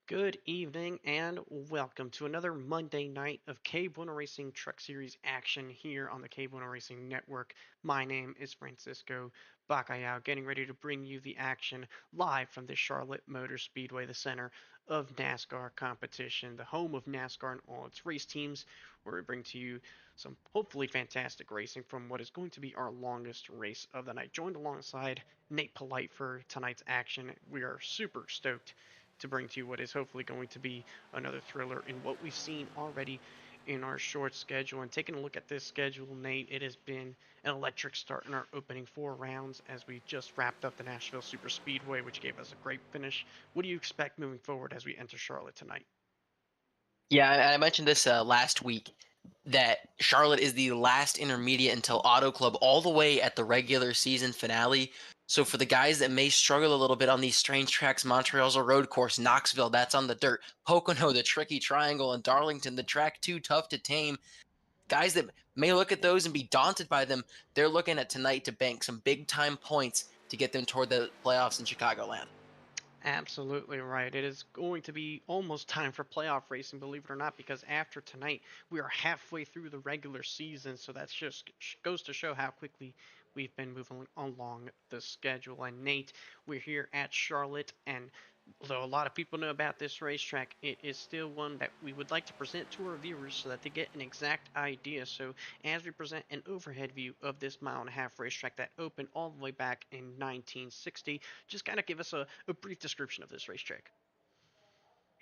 Good evening and welcome to another Monday night of KBueno Racing Truck Series action here on the KBueno Racing Network. My name is Francisco Bacayao, getting ready to bring you the action live from the Charlotte Motor Speedway, the center of NASCAR competition, the home of NASCAR and all its race teams, where we bring to you some hopefully fantastic racing from what is going to be our longest race of the night. Joined alongside Nate Polite for tonight's action. We are super stoked to bring to you what is hopefully going to be another thriller in what we've seen already in our short schedule. And taking a look at this schedule, Nate, it has been an electric start in our opening 4 rounds as we just wrapped up the Nashville Super Speedway, which gave us a great finish. What do you expect moving forward as we enter Charlotte tonight? Yeah, I mentioned this last week that Charlotte is the last intermediate until Auto Club all the way at the regular season finale. So for the guys that may struggle a little bit on these strange tracks, Montreal's a road course, Knoxville, that's on the dirt, Pocono, the tricky triangle, and Darlington, the track too tough to tame. Guys that may look at those and be daunted by them, they're looking at tonight to bank some big time points to get them toward the playoffs in Chicagoland. Absolutely right. It is going to be almost time for playoff racing, believe it or not, because after tonight, we are halfway through the regular season. So that just goes to show how quickly we've been moving along the schedule. And Nate, we're here at Charlotte, and although a lot of people know about this racetrack, it is still one that we would like to present to our viewers so that they get an exact idea. So, as we present an overhead view of this mile-and-a-half racetrack that opened all the way back in 1960, just kind of give us a brief description of this racetrack.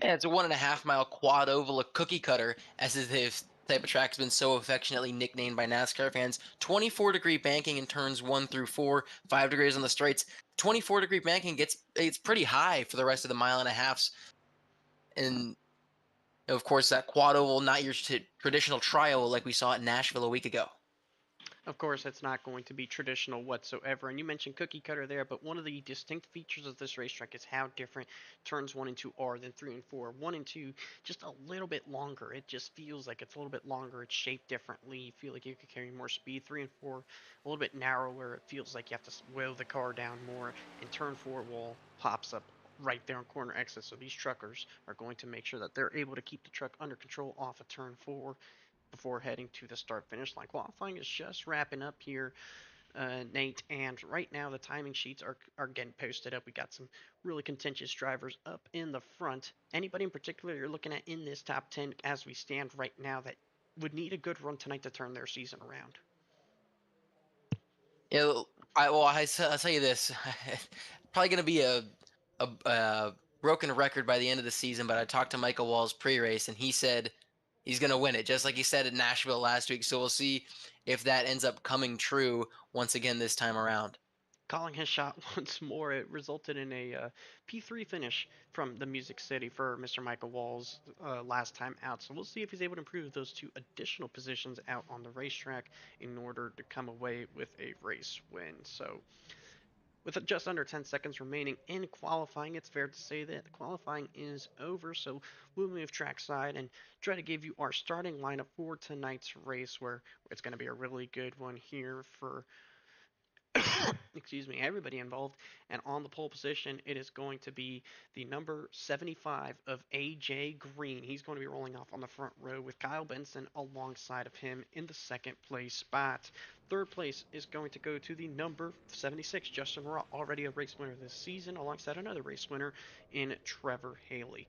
Yeah, it's a 1.5 mile quad oval, a cookie cutter, as this type of track has been so affectionately nicknamed by NASCAR fans. 24-degree banking in turns 1 through 4, 5 degrees on the straights. 24-degree banking gets it's pretty high for the rest of the mile and a halfs, and of course that quad oval, not your traditional tri-oval like we saw at Nashville a week ago. Of course, it's not going to be traditional whatsoever. And you mentioned cookie cutter there, but one of the distinct features of this racetrack is how different turns 1 and 2 are than 3 and 4. 1 and 2, just a little bit longer. It just feels like it's a little bit longer. It's shaped differently. You feel like you could carry more speed. 3 and 4, a little bit narrower. It feels like you have to slow the car down more. And turn 4 wall pops up right there on corner exit. So these truckers are going to make sure that they're able to keep the truck under control off of turn 4 before heading to the start finish line. Qualifying is just wrapping up here, Nate, and right now the timing sheets are getting posted up. We got some really contentious drivers up in the front. Anybody in particular you're looking at in this top 10 as we stand right now that would need a good run tonight to turn their season around? Yeah, I'll tell you this, probably going to be a broken record by the end of the season. But I talked to Michael Walls pre-race, and he said he's going to win it, just like he said in Nashville last week. So we'll see if that ends up coming true once again this time around. Calling his shot once more. It resulted in a P3 finish from the Music City for Mr. Michael Walls last time out. So we'll see if he's able to improve those two additional positions out on the racetrack in order to come away with a race win. So with just under 10 seconds remaining in qualifying, it's fair to say that qualifying is over. So we'll move trackside and try to give you our starting lineup for tonight's race, where it's going to be a really good one here for excuse me, everybody involved. And on the pole position, it is going to be the number 75 of AJ Green. He's going to be rolling off on the front row with Kyle Benson alongside of him in the second place spot. Third place is going to go to the number 76, Justin Raw, already a race winner this season, alongside another race winner in Trevor Haley.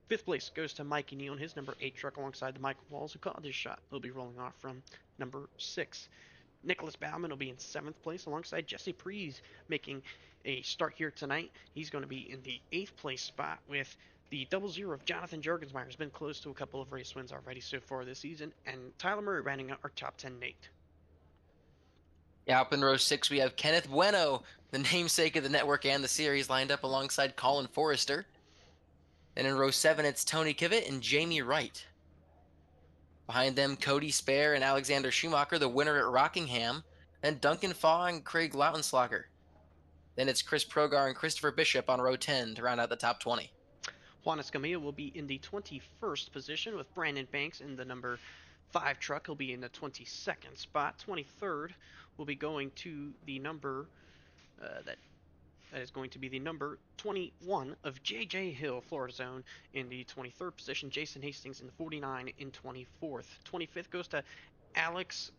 Fifth place goes to Mikey Neal in his number 8 truck alongside the Michael Walls, who called this shot. He'll be rolling off from number 6. Nicholas Bauman will be in 7th place alongside Jesse Prees making a start here tonight. He's going to be in the 8th place spot with the double zero of Jonathan Jorgensmeyer. Has been close to a couple of race wins already so far this season. And Tyler Murray rounding out our top 10, Nate. Yeah, up in row 6, we have Kenneth Bueno, the namesake of the network and the series, lined up alongside Colin Forrester. And in row 7, it's Tony Kivett and Jamie Wright. Behind them, Cody Spare and Alexander Schumacher, the winner at Rockingham. Then Duncan Faw and Craig Lautenslager. Then it's Chris Progar and Christopher Bishop on row 10 to round out the top 20. Juan Escamilla will be in the 21st position with Brandon Banks in the number 5 truck. He'll be in the 22nd spot. 23rd will be going to the number that That is going to be the number 21 of J.J. Hill, Florida Zone, in the 23rd position. Jason Hastings in the 49 in 24th. 25th goes to Alex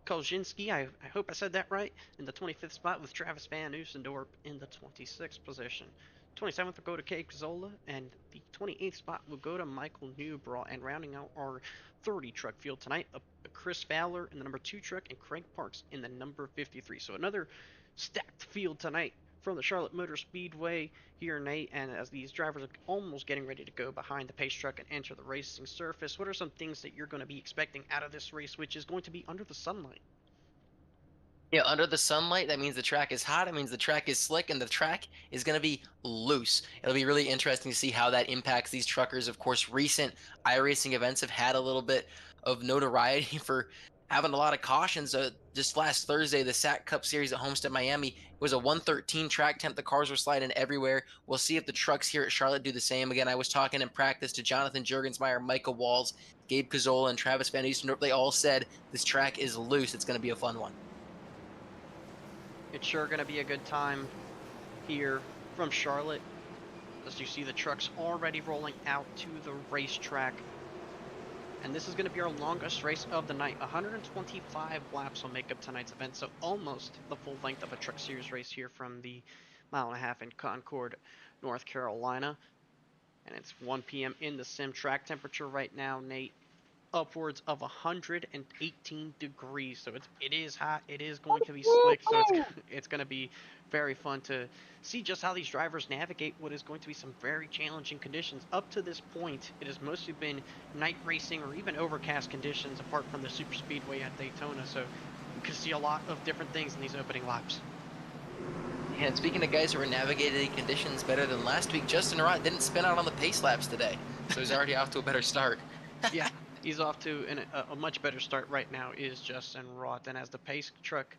Kolzinski, I hope I said that right, in the 25th spot, with Travis Van Oostendorp in the 26th position. 27th will go to Cade Cazzola, and the 28th spot will go to Michael Newbraw. And rounding out our 30 truck field tonight, Chris Fowler in the number 2 truck, and Craig Parks in the number 53. So another stacked field tonight from the Charlotte Motor Speedway here, Nate. And as these drivers are almost getting ready to go behind the pace truck and enter the racing surface, what are some things that you're going to be expecting out of this race, which is going to be under the sunlight? Yeah, under the sunlight, that means the track is hot. It means the track is slick, and the track is going to be loose. It'll be really interesting to see how that impacts these truckers. Of course, recent iRacing events have had a little bit of notoriety for having a lot of cautions. Just last Thursday, the SAC Cup Series at Homestead, Miami, was a 113 track temp. The cars were sliding everywhere. We'll see if the trucks here at Charlotte do the same. Again, I was talking in practice to Jonathan Jurgensmeyer, Michael Walls, Gabe Cazzola, and Travis Van Oostendorp. They all said this track is loose. It's going to be a fun one. It's sure going to be a good time here from Charlotte, as you see the trucks already rolling out to the racetrack. And this is going to be our longest race of the night. 125 laps will make up tonight's event, so almost the full length of a Truck Series race here from the mile and a half in Concord, North Carolina. And it's 1 p.m. in the sim. Track temperature right now, Nate, upwards of 118 degrees. So it is hot. It is going to be slick. So it's going to be very fun to see just how these drivers navigate what is going to be some very challenging conditions. Up to this point, it has mostly been night racing or even overcast conditions, apart from the super speedway at Daytona. So you can see a lot of different things in these opening laps. And speaking of guys who are navigating conditions better than last week, Justin Rott didn't spin out on the pace laps today, so he's already off to a better start. Yeah, he's off to a much better start right now, is Justin Rott. And as the pace truck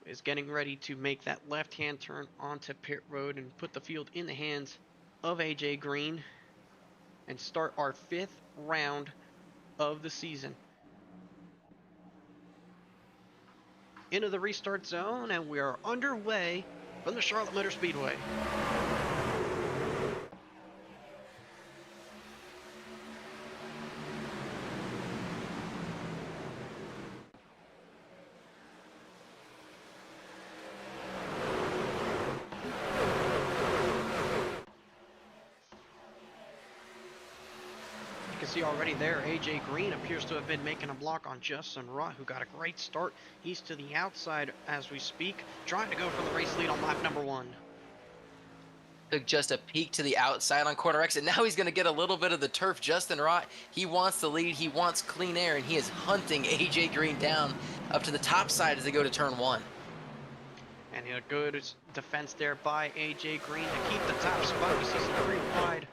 is getting ready to make that left-hand turn onto pit road and put the field in the hands of AJ Green and start our 5th round of the season. Into the restart zone, and we are underway from the Charlotte Motor Speedway. See already there, AJ Green appears to have been making a block on Justin Rott, who got a great start. He's to the outside as we speak, trying to go for the race lead on lap number 1. Took just a peek to the outside on corner exit. Now he's going to get a little bit of the turf. Justin Rott, he wants the lead. He wants clean air, and he is hunting AJ Green down up to the top side as they go to turn 1. And a good defense there by AJ Green to keep the top spot. You see some green wide.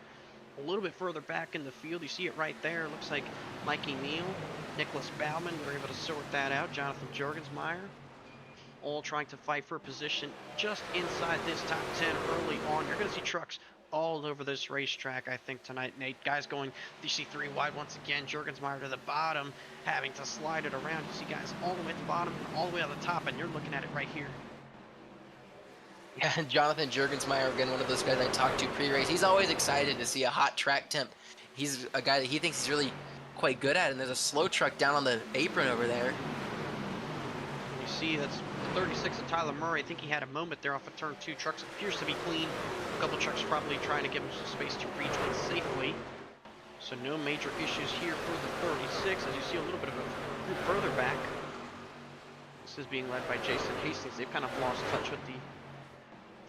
A little bit further back in the field, you see it right there. Looks like Mikey Neal, Nicholas Bauman were able to sort that out. Jonathan Jurgensmeyer, all trying to fight for position just inside this top 10 early on. You're going to see trucks all over this racetrack, I think, tonight, Nate. Guys going, you see 3 wide once again. Jurgensmeyer to the bottom, having to slide it around. You see guys all the way at the bottom and all the way at the top, and you're looking at it right here. Yeah, and Jonathan Jurgensmeyer, again, one of those guys I talked to pre-race. He's always excited to see a hot track temp. He's a guy that he thinks he's really quite good at, and there's a slow truck down on the apron over there. You see that's 36 of Tyler Murray. I think he had a moment there off of turn 2. Trucks appears to be clean. A couple trucks probably trying to give him some space to rejoin safely. So no major issues here for the 36, as you see a little bit of a group further back. This is being led by Jason Hastings. They've kind of lost touch with the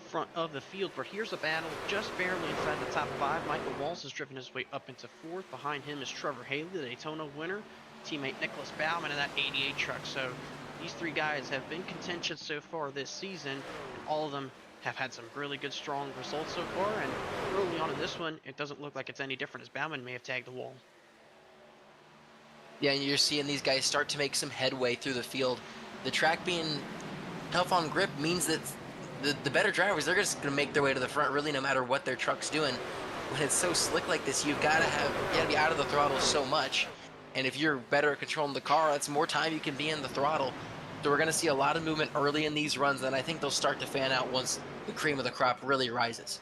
front of the field, but here's a battle just barely inside the top 5. Michael Walls has driven his way up into 4th. Behind him is Trevor Haley, the Daytona winner. Teammate Nicholas Bauman in that 88 truck. So these 3 guys have been contentious so far this season, and all of them have had some really good, strong results so far. And early on in this one, it doesn't look like it's any different, as Bauman may have tagged the wall. Yeah, and you're seeing these guys start to make some headway through the field. The track being tough on grip means that the better drivers, they're just going to make their way to the front, really, no matter what their truck's doing. When it's so slick like this, you got to be out of the throttle so much. And if you're better at controlling the car, that's more time you can be in the throttle. So we're going to see a lot of movement early in these runs, and I think they'll start to fan out once the cream of the crop really rises.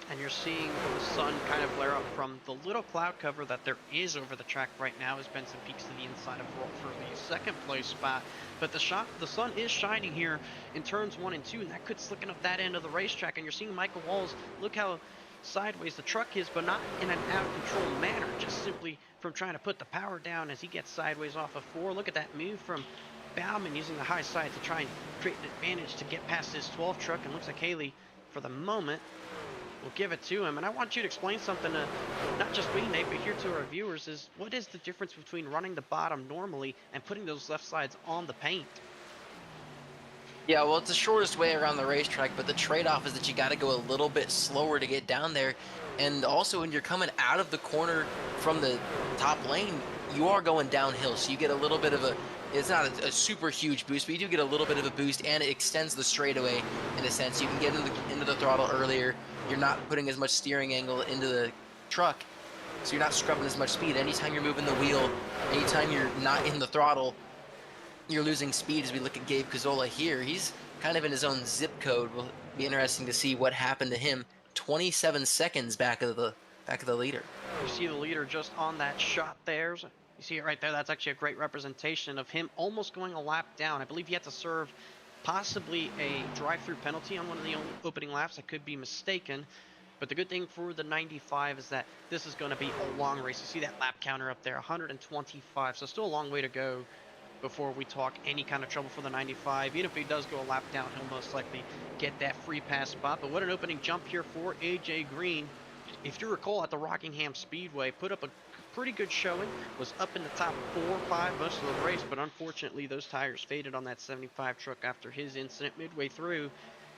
And you're seeing the sun kind of flare up from the little cloud cover that there is over the track right now as Benson peeks to the inside of Roll for the second place spot. But the sun is shining here in turns 1 and 2, and that could slicken up that end of the racetrack. And you're seeing Michael Walls, look how sideways the truck is, but not in an out of control manner, just simply from trying to put the power down as he gets sideways off of 4. Look at that move from Bauman using the high side to try and create an advantage to get past his 12 truck, and looks like Haley, for the moment, will give it to him. And I want you to explain something to not just me, Nate, but here to our viewers, is what is the difference between running the bottom normally and putting those left sides on the paint? Yeah, well, it's the shortest way around the racetrack, but the trade-off is that you got to go a little bit slower to get down there. And also, when you're coming out of the corner from the top lane, you are going downhill, so you get a little bit of a, it's not a super huge boost, but you do get a little bit of a boost, and it extends the straightaway in a sense. You can get into the throttle earlier. You're not putting as much steering angle into the truck, so you're not scrubbing as much speed. Anytime you're moving the wheel, anytime you're not in the throttle, you're losing speed. As we look at Gabe Cazola here, he's kind of in his own zip code. Will be interesting to see what happened to him. 27 seconds back of the leader. You see the leader just on that shot there. You see it right there. That's actually a great representation of him almost going a lap down. I believe he had to serve possibly a drive-through penalty on one of the opening laps. I could be mistaken. But the good thing for the 95 is that this is going to be a long race. You see that lap counter up there, 125. So still a long way to go before we talk any kind of trouble for the 95. Even if he does go a lap down, he'll most likely get that free pass spot. But what an opening jump here for AJ Green. If you recall, at the Rockingham Speedway, put up a pretty good showing, was up in the top 4 or 5 most of the race, but unfortunately those tires faded on that 75 truck after his incident midway through,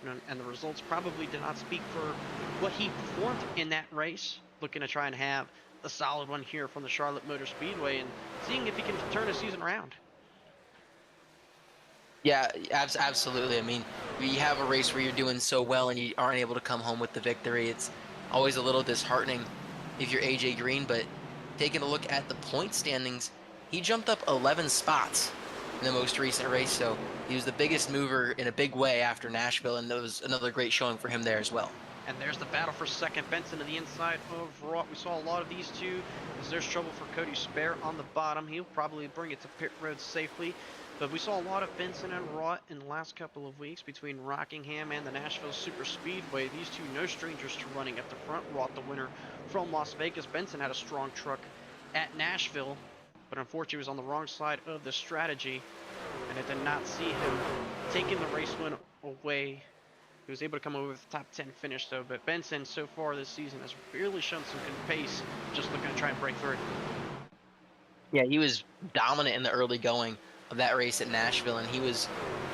and the results probably did not speak for what he performed in that race. Looking to try and have a solid one here from the Charlotte Motor Speedway and seeing if he can turn his season around. Yeah, absolutely. I mean, you have a race where you're doing so well and you aren't able to come home with the victory. It's always a little disheartening if you're AJ Green, but taking a look at the point standings, he jumped up 11 spots in the most recent race, so he was the biggest mover in a big way after Nashville, and that was another great showing for him there as well. And there's the battle for second. Benson to the inside of Rott. We saw a lot of these two as there's trouble for Cody Spare on the bottom. He'll probably bring it to pit road safely. But we saw a lot of Benson and Rott in the last couple of weeks between Rockingham and the Nashville Super Speedway. These two no strangers to running at the front. Rott the winner from Las Vegas. Benson had a strong truck at Nashville, but unfortunately was on the wrong side of the strategy, and I did not see him taking the race win away. He was able to come over with a top 10 finish though, but Benson so far this season has really shown some good pace, just looking to try and break through. Yeah, he was dominant in the early going of that race at Nashville, and he was,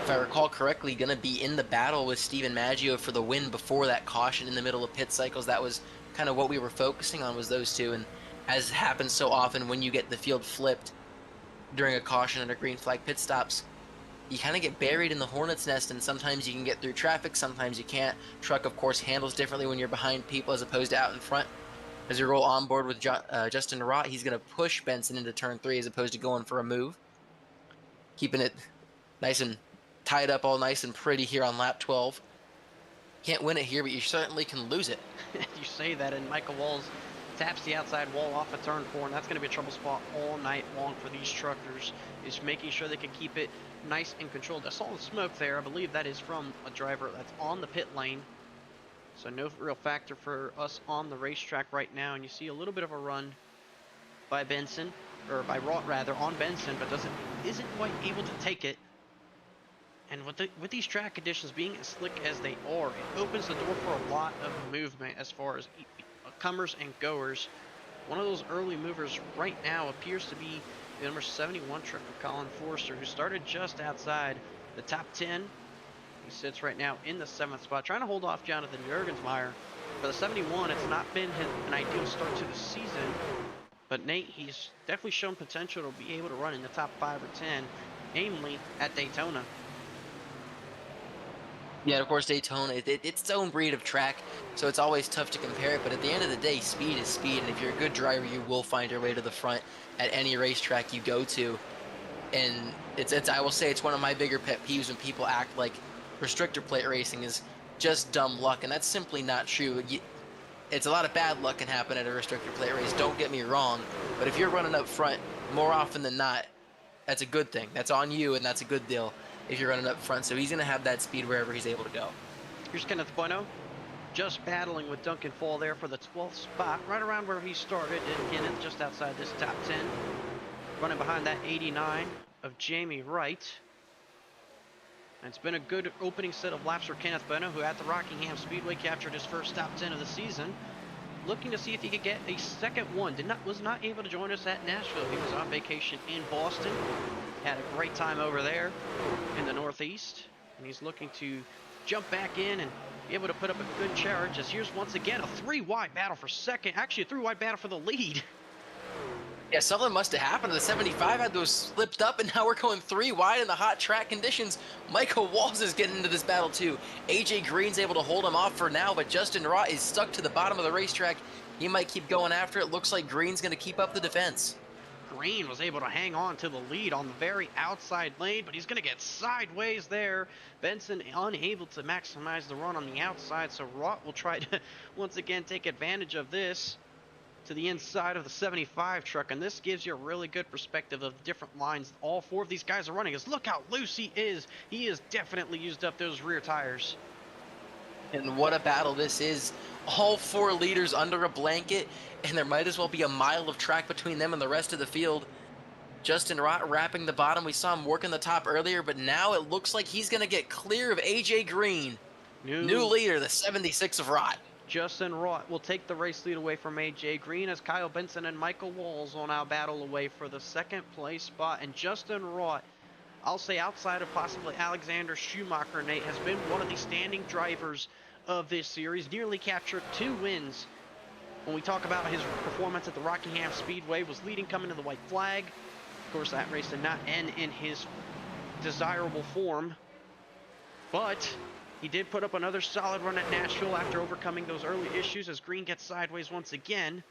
if I recall correctly, going to be in the battle with Steven Maggio for the win before that caution in the middle of pit cycles. That was kind of what we were focusing on, was those two, and as happens so often when you get the field flipped during a caution and a green flag pit stops, you kind of get buried in the hornet's nest, and sometimes you can get through traffic, sometimes you can't. Truck, of course, handles differently when you're behind people as opposed to out in front. As you roll on board with Justin Rott, he's going to push Benson into turn 3 as opposed to going for a move, keeping it nice and tied up, all nice and pretty here on lap 12. Can't win it here, but you certainly can lose it. You say that, and Michael Walls taps the outside wall off of turn 4, and that's going to be a trouble spot all night long for these truckers, is making sure they can keep it nice and controlled. I saw the smoke there. I believe that is from a driver that's on the pit lane, so no real factor for us on the racetrack right now. And you see a little bit of a run by Benson, or by Rott rather, on Benson, but isn't quite able to take it. And with these track conditions being as slick as they are, it opens the door for a lot of movement as far as comers and goers. One of those early movers right now appears to be the number 71 truck of Colin Forrester, who started just outside the top 10. He sits right now in the 7th spot, trying to hold off Jonathan Jurgensmeyer. For the 71, it's not been an ideal start to the season, but Nate, he's definitely shown potential to be able to run in the top 5 or 10, namely at Daytona. Yeah, of course, Daytona, it's its own breed of track, so it's always tough to compare it, but at the end of the day, speed is speed, and if you're a good driver, you will find your way to the front at any racetrack you go to. And it's I will say it's one of my bigger pet peeves when people act like restrictor plate racing is just dumb luck, and that's simply not true. It's a lot of bad luck can happen at a restrictor plate race, don't get me wrong, but if you're running up front, more often than not, that's a good thing. That's on you, and that's a good deal if you're running up front. So he's going to have that speed wherever he's able to go. Here's Kenneth Bueno, just battling with Duncan Fall there for the 12th spot, right around where he started, and Kenneth just outside this top 10. Running behind that 89 of Jamie Wright. And it's been a good opening set of laps for Kenneth Bueno, who at the Rockingham Speedway captured his first top 10 of the season. Looking to see if he could get a second one. Was not able to join us at Nashville. He was on vacation in Boston. Had a great time over there in the Northeast. And he's looking to jump back in and be able to put up a good charge, as here's once again a three-wide battle for second. Actually, a three-wide battle for the lead. Yeah, something must have happened. The 75 had those slipped up, and now we're going 3 wide in the hot track conditions. Michael Walls is getting into this battle too. AJ Green's able to hold him off for now, but Justin Rott is stuck to the bottom of the racetrack. He might keep going after it. Looks like Green's going to keep up the defense. Green was able to hang on to the lead on the very outside lane, but he's going to get sideways there. Benson unable to maximize the run on the outside, so Rott will try to once again take advantage of this to the inside of the 75 truck, and this gives you a really good perspective of the different lines all four of these guys are running. Is look how loose he is. He has definitely used up those rear tires. And what a battle this is. All 4 leaders under a blanket, and there might as well be a mile of track between them and the rest of the field. Justin Rott wrapping the bottom. We saw him working the top earlier, but now it looks like he's going to get clear of AJ Green. New leader, the 76 of Rott. Justin Rott will take the race lead away from AJ Green, as Kyle Benson and Michael Walls will now battle away for the second place spot. And Justin Rott, I'll say outside of possibly Alexander Schumacher, Nate, has been one of the standing drivers of this series. Nearly captured 2 wins. When we talk about his performance at the Rockingham Speedway, was leading coming to the white flag. Of course, that race did not end in his desirable form, but he did put up another solid run at Nashville after overcoming those early issues, as Green gets sideways once again.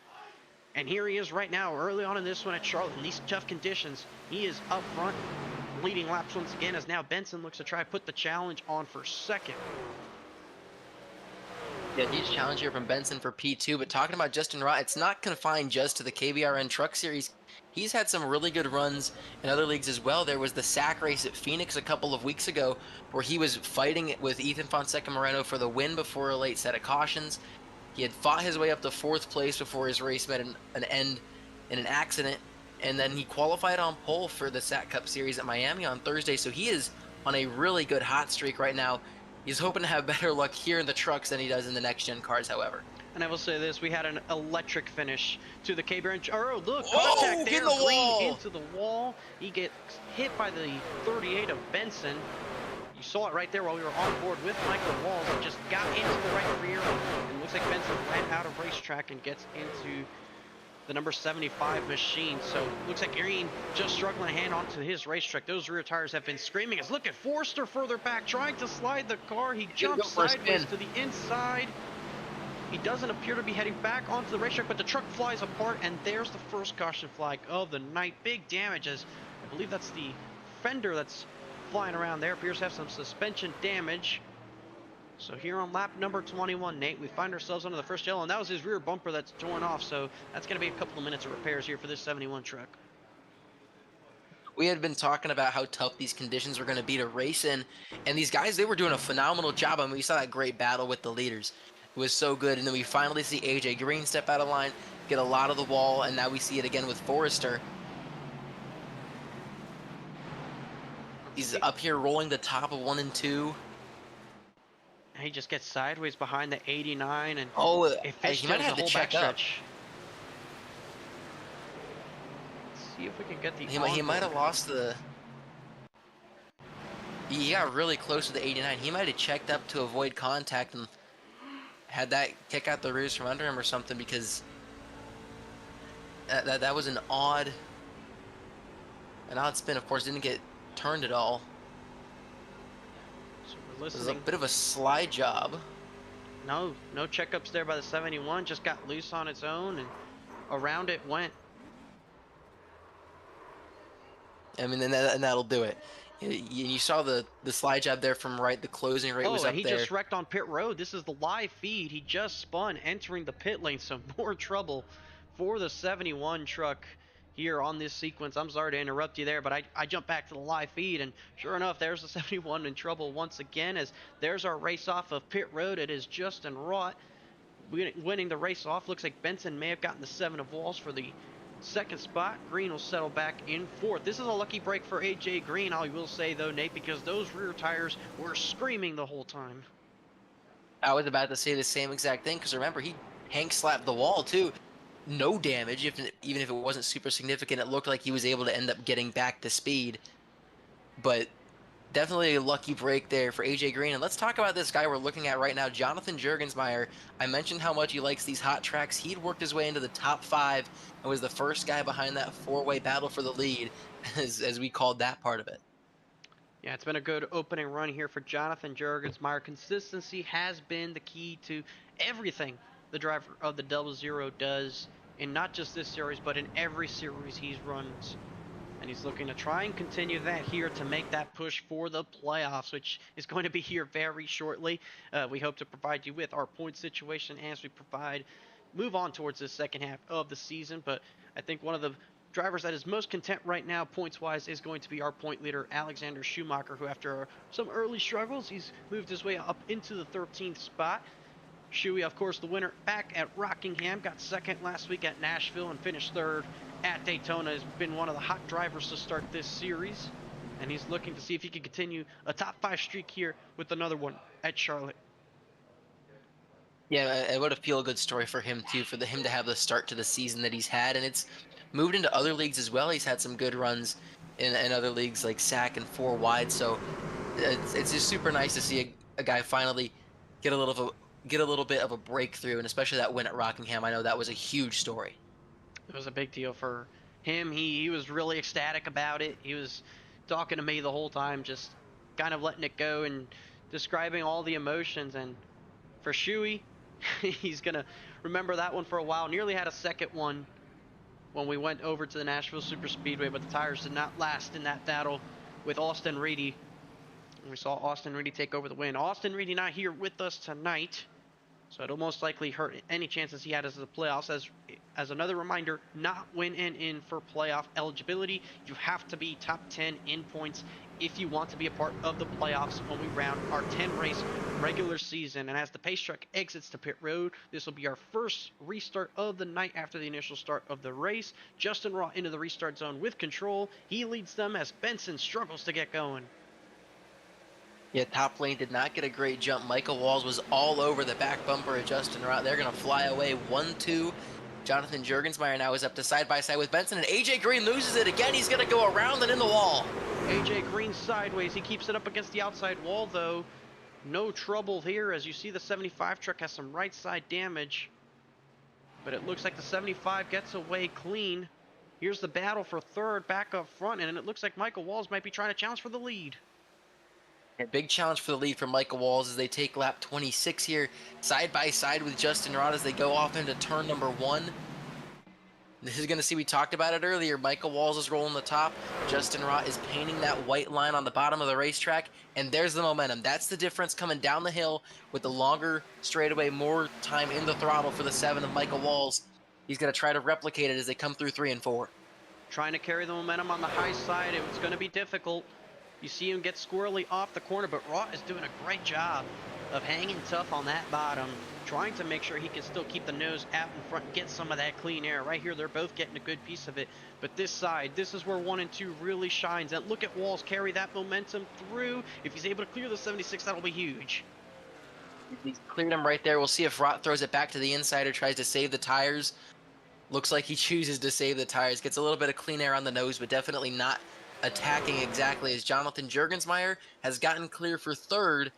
And here he is right now, early on in this one at Charlotte. In these tough conditions, he is up front, leading laps once again, as now Benson looks to try to put the challenge on for second. Yeah, huge challenge here from Benson for P2, but talking about Justin Rott, it's not confined just to the KBRN Truck Series. He's had some really good runs in other leagues as well. There was the SAC race at Phoenix a couple of weeks ago where he was fighting with Ethan Fonseca Moreno for the win before a late set of cautions. He had fought his way up to 4th place before his race met an end in an accident, and then he qualified on pole for the SAC Cup Series at Miami on Thursday, so he is on a really good hot streak right now. He's hoping to have better luck here in the trucks than he does in the next-gen cars, however. And I will say this, we had an electric finish to the KBRN. Oh, look, Whoa, contact there, in the Green wall. into the wall. He gets hit by the 38 of Benson. You saw it right there while we were on board with Michael Walls. He just got into the right rear, and looks like Benson ran out of racetrack and gets into the number 75 machine. So looks like Green just struggling to hang on to his racetrack. Those rear tires have been screaming. As look at Forster further back, trying to slide the car. He jumps sideways to the inside. He doesn't appear to be heading back onto the racetrack, but the truck flies apart, and there's the first caution flag of the night. Big damages. I believe that's the fender that's flying around there. Appears to have some suspension damage. So here on lap number 21, Nate, we find ourselves under the first yellow, and that was his rear bumper that's torn off, so that's going to be a couple of minutes of repairs here for this 71 truck. We had been talking about how tough these conditions were going to be to race in, and these guys, they were doing a phenomenal job. I mean, we saw that great battle with the leaders. It was so good, and then we finally see AJ Green step out of line, get a lot of the wall, and now we see it again with Forrester. He's up here rolling the top of 1 and 2. He just gets sideways behind the 89, and he might have to check up. Let's see if we can get the He might have lost the... He got really close to the 89. He might have checked up to avoid contact and had that kick out the rears from under him or something, because that was an odd spin. Of course, didn't get turned at all. So we're listening. It was a bit of a slide job. No checkups there by the 71. Just got loose on its own, and around it went. I mean, and that'll do it. You saw the slide job there from right. The closing rate was Oh, and up he there. just wrecked on pit road. This is the live feed. He just spun entering the pit lane, so more trouble for the 71 truck here on this sequence. I'm sorry to interrupt you there, but I jumped back to the live feed, and sure enough, there's the 71 in trouble once again, as there's our race off of pit road. It is Justin Rott winning the race off. Looks like Benson may have gotten the 7 of Walls for the second spot. Green will settle back in fourth. This is a lucky break for AJ Green, I will say, though, Nate, because those rear tires were screaming the whole time. I was about to say the same exact thing because remember he Hank slapped the wall too. No damage, even if it wasn't super significant. It looked like he was able to end up getting back to speed, but definitely a lucky break there for AJ Green. And let's talk about this guy we're looking at right now, Jonathan Jurgensmeyer. I mentioned how much he likes these hot tracks. He'd worked his way into the top 5 and was the first guy behind that 4-way battle for the lead, as we called that part of it. Yeah, it's been a good opening run here for Jonathan Jurgensmeyer. Consistency has been the key to everything the driver of the Double Zero does, in not just this series, but in every series he runs. And he's looking to try and continue that here to make that push for the playoffs, which is going to be here very shortly. We hope to provide you with our point situation as we move on towards the second half of the season. But I think one of the drivers that is most content right now, points-wise, is going to be our point leader, Alexander Schumacher, who after some early struggles, he's moved his way up into the 13th spot. Shuey, of course, the winner back at Rockingham, got second last week at Nashville and finished third at Daytona. Has been one of the hot drivers to start this series, and he's looking to see if he can continue a top 5 streak here with another one at Charlotte. Yeah, and what a feel-good story for him too, for him to have the start to the season that he's had, and it's moved into other leagues as well. He's had some good runs in other leagues like SAC and 4 wide. So it's just super nice to see a guy finally get a little of get a little bit of a breakthrough, and especially that win at Rockingham. I know that was a huge story. It was a big deal for him. He was really ecstatic about it. He was talking to me the whole time, just kind of letting it go and describing all the emotions. And for Shuey, he's going to remember that one for a while. Nearly had a second one when we went over to the Nashville Super Speedway, but the tires did not last in that battle with Austin Reedy. And we saw Austin Reedy take over the win. Austin Reedy not here with us tonight, so it'll most likely hurt any chances he had as the playoffs. As another reminder, not winning in for playoff eligibility. You have to be top 10 in points if you want to be a part of the playoffs when we round our 10 race regular season. And as the pace truck exits to pit road, this will be our first restart of the night after the initial start of the race. Justin Rott into the restart zone with control. He leads them as Benson struggles to get going. Yeah, top lane did not get a great jump. Michael Walls was all over the back bumper of Justin Rott. They're going to fly away 1-2. Jonathan Jurgensmeyer now is up to side by side with Benson, and AJ Green loses it again. He's going to go around and in the wall. AJ Green sideways. He keeps it up against the outside wall, though. No trouble here, as you see the 75 truck has some right side damage. But it looks like the 75 gets away clean. Here's the battle for third back up front, and it looks like Michael Walls might be trying to challenge for the lead. A big challenge for the lead for Michael Walls as they take lap 26 here, side by side with Justin Rott as they go off into turn number 1. This is going to see, we talked about it earlier, Michael Walls is rolling the top, Justin Rott is painting that white line on the bottom of the racetrack, and there's the momentum. That's the difference coming down the hill with the longer straightaway, more time in the throttle for the 7 of Michael Walls. He's going to try to replicate it as they come through 3 and 4. Trying to carry the momentum on the high side. It was going to be difficult. You see him get squirrely off the corner, but Rott is doing a great job of hanging tough on that bottom, trying to make sure he can still keep the nose out in front and get some of that clean air. Right here, they're both getting a good piece of it. But this side, this is where 1 and 2 really shines. And look at Walls carry that momentum through. If he's able to clear the 76, that'll be huge. He's cleared him right there. We'll see if Rott throws it back to the inside or tries to save the tires. Looks like he chooses to save the tires. Gets a little bit of clean air on the nose, but definitely not attacking exactly as Jonathan Jurgensmeyer has gotten clear for third.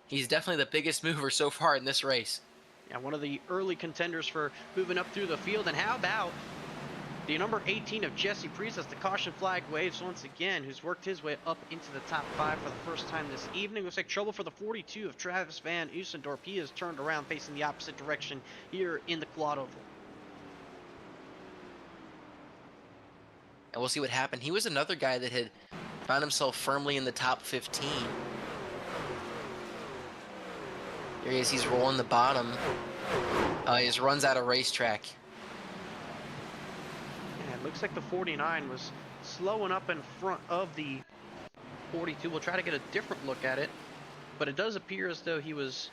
He's definitely the biggest mover so far in this race. Yeah, one of the early contenders for moving up through the field. And how about the number 18 of Jesse Priest as the caution flag waves once again, who's worked his way up into the top 5 for the first time this evening. Looks like trouble for the 42 of Travis Van Oostendorp. He has turned around facing the opposite direction here in the quad oval. and we'll see what happened. He was another guy that had found himself firmly in the top 15. Here he is, he's rolling the bottom. He just runs out of racetrack. Yeah, it looks like the 49 was slowing up in front of the 42. We'll try to get a different look at it, but it does appear as though he was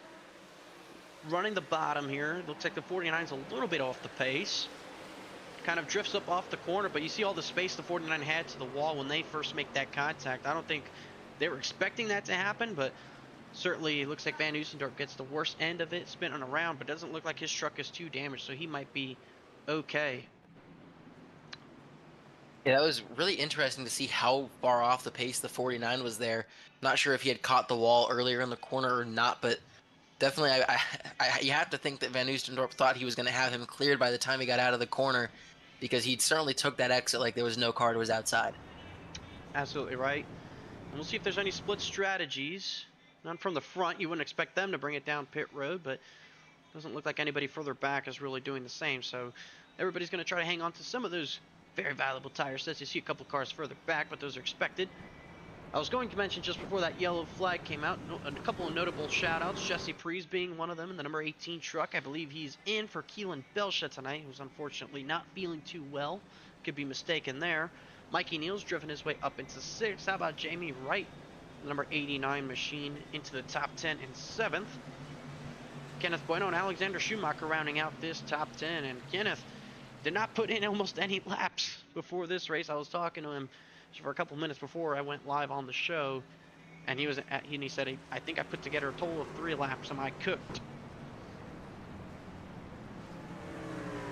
running the bottom here. It looks like the 49's a little bit off the pace. Kind of drifts up off the corner, but you see all the space the 49 had to the wall when they first make that contact. I don't think they were expecting that to happen, but certainly it looks like Van Oostendorp gets the worst end of it, spinning around, but doesn't look like his truck is too damaged, so he might be okay. Yeah, that was really interesting to see how far off the pace the 49 was there. Not sure if he had caught the wall earlier in the corner or not, but definitely you have to think that Van Oostendorp thought he was going to have him cleared by the time he got out of the corner, because he certainly took that exit like there was no car that was outside. Absolutely right. And we'll see if there's any split strategies. None from the front. You wouldn't expect them to bring it down pit road, but doesn't look like anybody further back is really doing the same. So everybody's going to try to hang on to some of those very valuable tire sets. You see a couple cars further back, but those are expected. I was going to mention just before that yellow flag came out, a couple of notable shout-outs. Jesse Prees being one of them in the number 18 truck. I believe he's in for Keelan Belsha tonight, who's unfortunately not feeling too well. Could be mistaken there. Mikey Neal's driven his way up into 6th. How about Jamie Wright, the number 89 machine, into the top 10 in 7th. Kenneth Bueno and Alexander Schumacher rounding out this top 10. And Kenneth did not put in almost any laps before this race. I was talking to him for a couple minutes before I went live on the show, and he said, I think I put together a total of 3 laps and I cooked.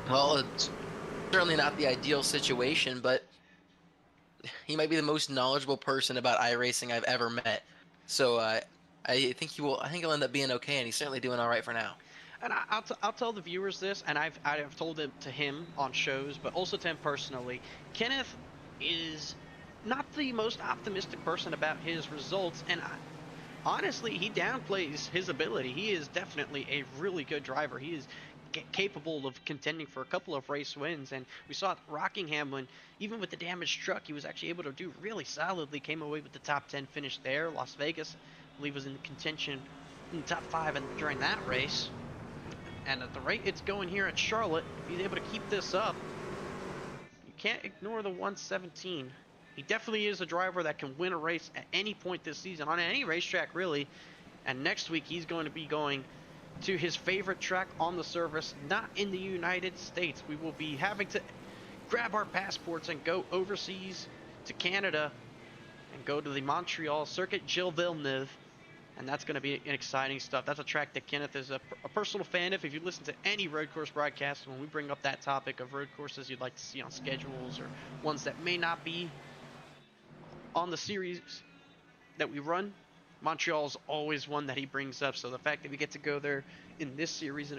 Well, it's certainly not the ideal situation, but he might be the most knowledgeable person about iRacing I've ever met. So I think he'll end up being okay, and he's certainly doing all right for now. And I'll tell the viewers this, and I've told it to him on shows, but also to him personally. Kenneth is not the most optimistic person about his results, and honestly, he downplays his ability. He is definitely a really good driver. He is capable of contending for a couple of race wins, and we saw at Rockingham when, even with the damaged truck, he was actually able to do really solidly. Came away with the top 10 finish there. Las Vegas, I believe, was in contention in the top 5 during that race. And at the rate it's going here at Charlotte, if he's able to keep this up, you can't ignore the 117. He definitely is a driver that can win a race at any point this season, on any racetrack really. And next week he's going to be going to his favorite track on the service, not in the United States. We will be having to grab our passports and go overseas to Canada and go to the Montreal Circuit Gilles Villeneuve. And that's going to be exciting stuff. That's a track that Kenneth is a personal fan of. If you listen to any road course broadcast, when we bring up that topic of road courses you'd like to see on schedules or ones that may not be on the series that we run, Montreal's always one that he brings up. So the fact that we get to go there in this series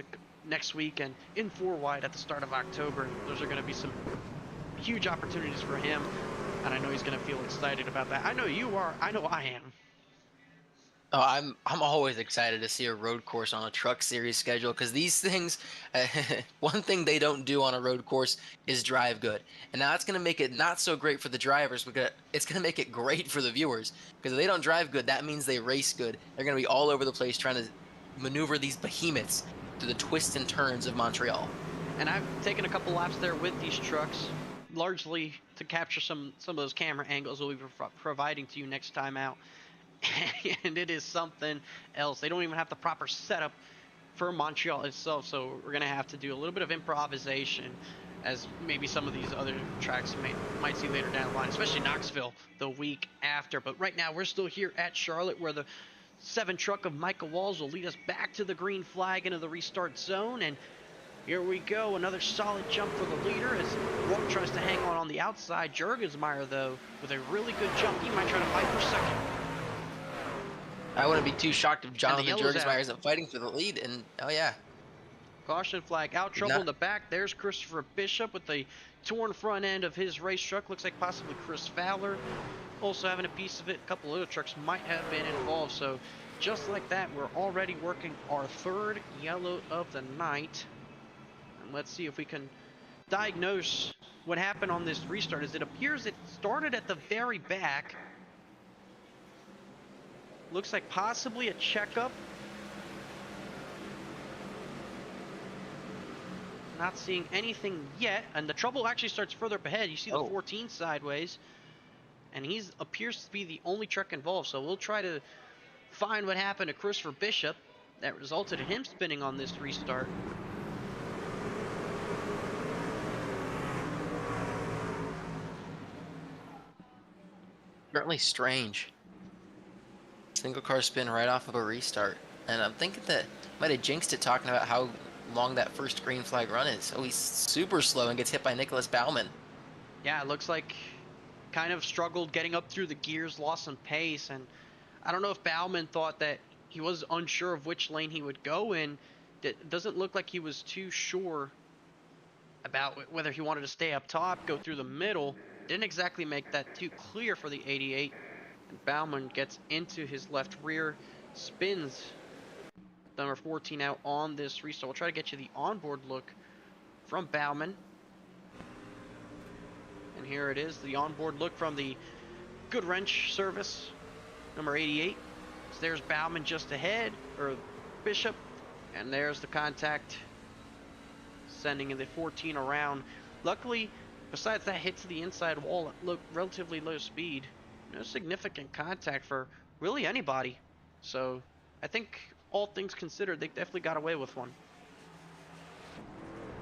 next week and in 4 wide at the start of October, those are going to be some huge opportunities for him. And I know he's going to feel excited about that. I know you are. I know I am. Oh, I'm always excited to see a road course on a truck series schedule, because these things, one thing they don't do on a road course is drive good. And now that's going to make it not so great for the drivers, because it's going to make it great for the viewers. Because if they don't drive good, that means they race good. They're going to be all over the place trying to maneuver these behemoths through the twists and turns of Montreal. And I've taken a couple laps there with these trucks, largely to capture some of those camera angles we'll be providing to you next time out. And it is something else. They don't even have the proper setup for Montreal itself, so we're going to have to do a little bit of improvisation, as maybe some of these other tracks you might see later down the line, especially Knoxville the week after. But right now we're still here at Charlotte, where the 7 truck of Michael Walls will lead us back to the green flag into the restart zone. And here we go, another solid jump for the leader as Walt tries to hang on the outside. Jurgensmeyer, though, with a really good jump, he might try to fight for second. I wouldn't be too shocked if Jonathan Jurgensmeyer isn't fighting for the lead. And oh yeah, caution flag out. Trouble in the back. There's Christopher Bishop with the torn front end of his race truck. Looks like possibly Chris Fowler also having a piece of it. A couple other trucks might have been involved. So just like that, we're already working our 3rd yellow of the night. And let's see if we can diagnose what happened on this restart is it appears it started at the very back. Looks like possibly a checkup. Not seeing anything yet, and the trouble actually starts further up ahead. You see the 14 sideways, and he appears to be the only truck involved. So we'll try to find what happened to Christopher Bishop that resulted in him spinning on this restart. Certainly strange. Single car spin right off of a restart. And I'm thinking that might have jinxed it talking about how long that first green flag run is. Oh, he's super slow and gets hit by Nicholas Baumann. Yeah, it looks like kind of struggled getting up through the gears, lost some pace, and I don't know if Baumann thought that he was unsure of which lane he would go in. It doesn't look like he was too sure about whether he wanted to stay up top, go through the middle. Didn't exactly make that too clear for the 88. And Baumann gets into his left rear, spins number 14 out on this restart. We'll try to get you the onboard look from Baumann. And here it is, the onboard look from the Good Wrench service, number 88. So there's Baumann just ahead, or Bishop, and there's the contact sending the 14 around. Luckily, besides that hit to the inside wall at relatively low speed, no significant contact for really anybody. So I think all things considered, they definitely got away with one.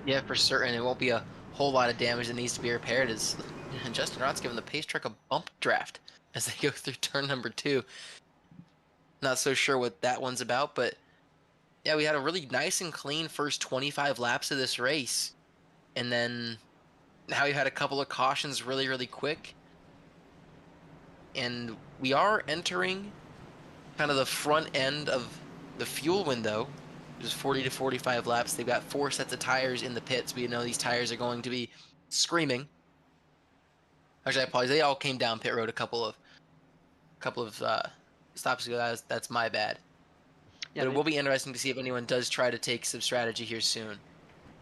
Yeah, for certain. It won't be a whole lot of damage that needs to be repaired. As Justin Rott's giving the pace truck a bump draft as they go through turn number 2. Not so sure what that one's about, but yeah, we had a really nice and clean first 25 laps of this race. And then now you had a couple of cautions really, really quick. And we are entering kind of the front end of the fuel window, which is 40 to 45 laps. They've got 4 sets of tires in the pits. We know these tires are going to be screaming. Actually, I apologize. They all came down pit road a couple of stops ago. That's my bad. Yeah, But it will be interesting to see if anyone does try to take some strategy here soon.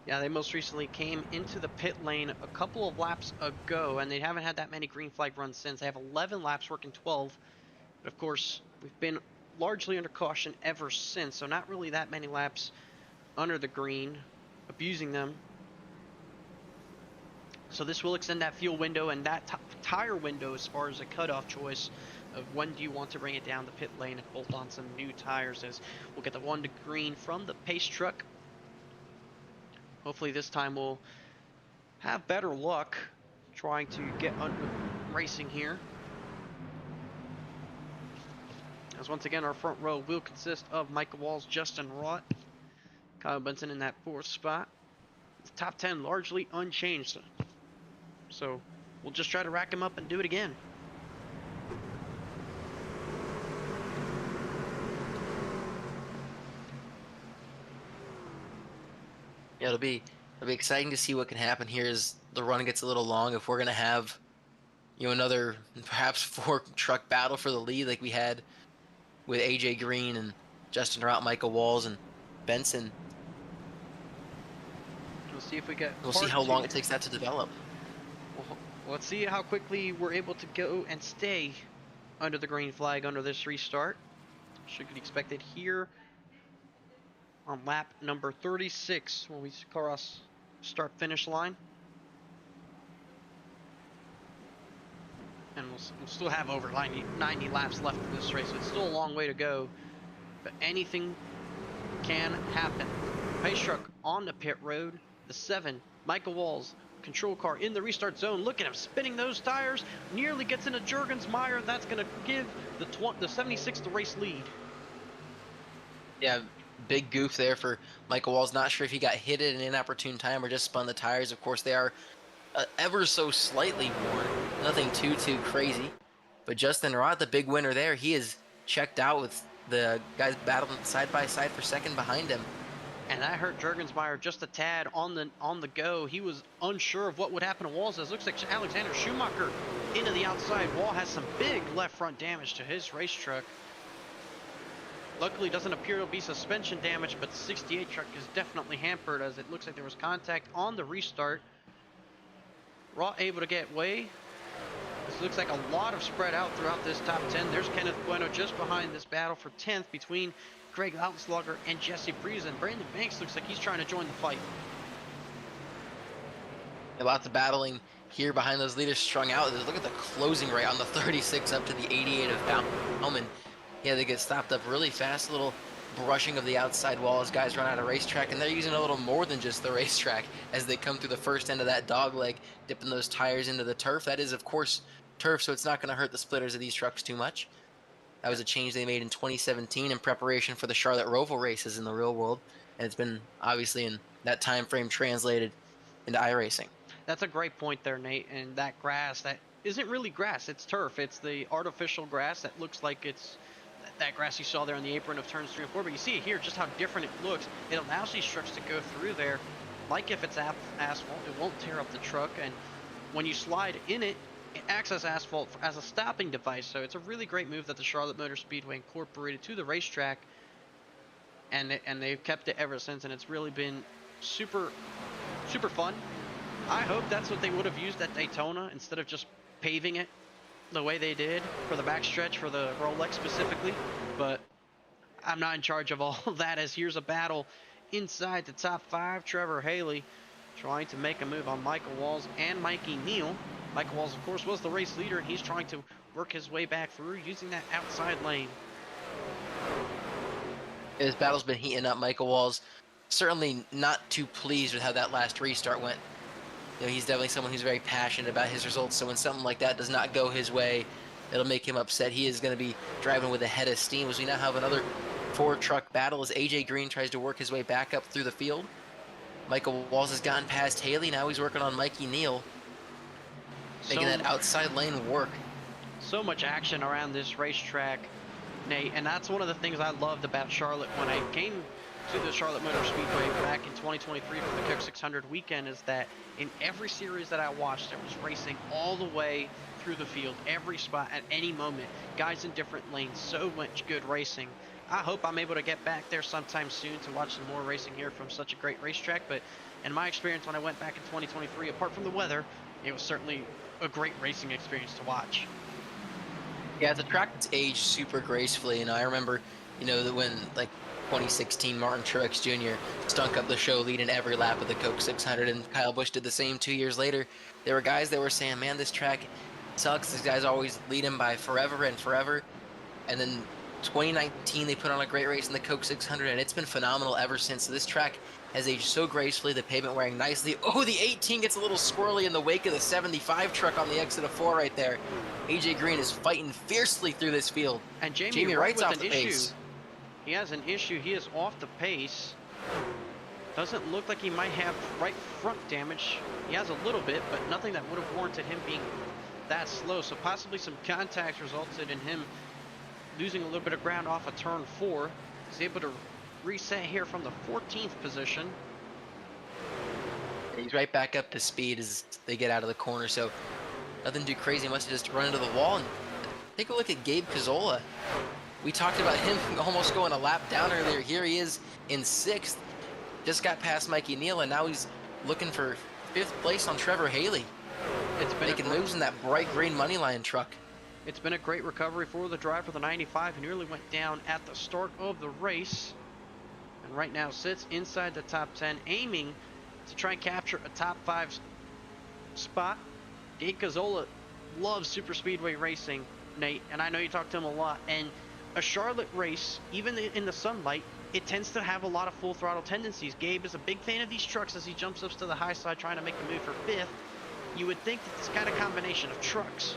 Yeah, they most recently came into the pit lane a couple of laps ago, and they haven't had that many green flag runs since. They have 11 laps working 12, but of course, we've been largely under caution ever since, so not really that many laps under the green, abusing them. So this will extend that fuel window and that tire window as far as a cutoff choice of when do you want to bring it down the pit lane and bolt on some new tires, as we'll get the 1 to green from the pace truck. Hopefully this time we'll have better luck trying to get racing here. As once again, our front row will consist of Michael Walls, Justin Rott, Kyle Benson in that 4th spot. The top 10 largely unchanged. So we'll just try to rack them up and do it again. Yeah, it'll be exciting to see what can happen here as the run gets a little long. If we're gonna have, another perhaps 4 truck battle for the lead like we had with AJ Green and Justin Rott, Michael Walls, and Benson. We'll see if we get. We'll see how long it takes that to develop. Well, let's see how quickly we're able to go and stay under the green flag under this restart. Should be expected here on lap number 36 when we cross start finish line. And we'll still have over 90 laps left in this race, so it's still a long way to go, but anything can happen. Pace truck on the pit road, the 7, Michael Walls, control car in the restart zone. Look at him spinning those tires, nearly gets into Jurgensmeyer. That's going to give the 76 the race lead. Yeah, big goof there for Michael Walls. Not sure if he got hit at an inopportune time or just spun the tires. Of course, they are ever so slightly worn. Nothing too crazy. But Justin Rott, the big winner there, he is checked out with the guys battling side by side for second behind him. And that hurt Jurgensmeyer just a tad on the go. He was unsure of what would happen to Walls. It looks like Alexander Schumacher into the outside wall has some big left front damage to his race truck. Luckily, doesn't appear to be suspension damage, but the 68 truck is definitely hampered as it looks like there was contact on the restart. Raw able to get way. This looks like a lot of spread out throughout this top 10. There's Kenneth Bueno just behind this battle for 10th between Greg Lautenslager and Jesse Friesen. Brandon Banks looks like he's trying to join the fight. Lots of battling here behind those leaders strung out. Look at the closing rate on the 36 up to the 88 of Bauman. Yeah, they get stopped up really fast. A little brushing of the outside wall as guys run out of racetrack, and they're using a little more than just the racetrack as they come through the first end of that dog leg, dipping those tires into the turf. That is, of course, turf, so it's not going to hurt the splitters of these trucks too much. That was a change they made in 2017 in preparation for the Charlotte Roval races in the real world, and it's been obviously in that time frame translated into iRacing. That's a great point there, Nate. And that grass, that isn't really grass, it's turf. It's the artificial grass that looks like it's that grass you saw there on the apron of turns 3 and 4. But you see here just how different it looks. It allows these trucks to go through there like if it's asphalt. It won't tear up the truck. And when you slide in it, it acts as asphalt as a stopping device. So it's a really great move that the Charlotte Motor Speedway incorporated to the racetrack. And they've kept it ever since. And it's really been super, super fun. I hope that's what they would have used at Daytona instead of just paving it the way they did for the backstretch for the Rolex specifically. But I'm not in charge of all that, as here's a battle inside the top 5. Trevor Haley trying to make a move on Michael Walls and Mikey Neal. Michael Walls, of course, was the race leader, and he's trying to work his way back through using that outside lane. This battle's been heating up. Michael Walls certainly not too pleased with how that last restart went. You know, he's definitely someone who's very passionate about his results, so when something like that does not go his way, it'll make him upset. He is going to be driving with a head of steam as we now have another 4-truck battle as AJ Green tries to work his way back up through the field. Michael Walls has gotten past Haley. Now he's working on Mikey Neal, making that outside lane work. So much action around this racetrack, Nate, and that's one of the things I loved about Charlotte when I came to the Charlotte Motor Speedway back in 2023 for the Coke 600 weekend, is that in every series that I watched, there was racing all the way through the field, every spot at any moment, guys in different lanes, so much good racing. I hope I'm able to get back there sometime soon to watch some more racing here from such a great racetrack. But in my experience, when I went back in 2023, apart from the weather, it was certainly a great racing experience to watch. Yeah, the track that's aged super gracefully. I remember, that when, 2016, Martin Truex Jr. stunk up the show leading every lap of the Coke 600, and Kyle Busch did the same 2 years later. There were guys that were saying, man, this track sucks. These guys always lead him by forever and forever. And then 2019, they put on a great race in the Coke 600, and it's been phenomenal ever since. So this track has aged so gracefully, the pavement wearing nicely. Oh, the 18 gets a little squirrely in the wake of the 75 truck on the exit of 4 right there. AJ Green is fighting fiercely through this field. And Jamie Wright's with off the pace. He has an issue. He is off the pace. Doesn't look like he might have right front damage. He has a little bit, but nothing that would have warranted him being that slow. So possibly some contact resulted in him losing a little bit of ground off of turn 4. He's able to reset here from the 14th position. He's right back up to speed as they get out of the corner. So nothing too crazy. Must have just run into the wall. And take a look at Gabe Cazzola. We talked about him almost going a lap down earlier. Here he is in 6th. Just got past Mikey Neal, and now he's looking for 5th place on Trevor Haley. It's been making moves in that bright green Moneyline truck. It's been a great recovery for the driver for the 95, who nearly went down at the start of the race. And right now sits inside the top 10, aiming to try and capture a top 5 spot. Gabe Cazzola loves super speedway racing, Nate, and I know you talk to him a lot. And a Charlotte race, even in the sunlight, it tends to have a lot of full throttle tendencies. Gabe is a big fan of these trucks as he jumps up to the high side trying to make the move for 5th. You would think that this kind of combination of trucks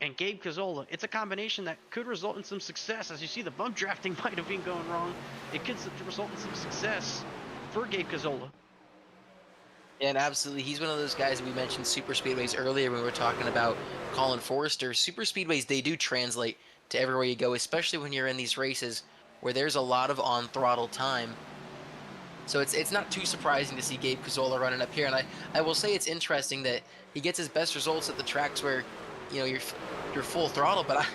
and Gabe Cazzola, it's a combination that could result in some success. As you see, the bump drafting might have been going wrong. It could result in some success for Gabe Cazzola. And absolutely, he's one of those guys. We mentioned super speedways earlier when we were talking about Colin Forrester. Super speedways, they do translate to everywhere you go, especially when you're in these races where there's a lot of on-throttle time. So it's not too surprising to see Gabe Cazzola running up here. And I will say it's interesting that he gets his best results at the tracks where, you're full throttle. But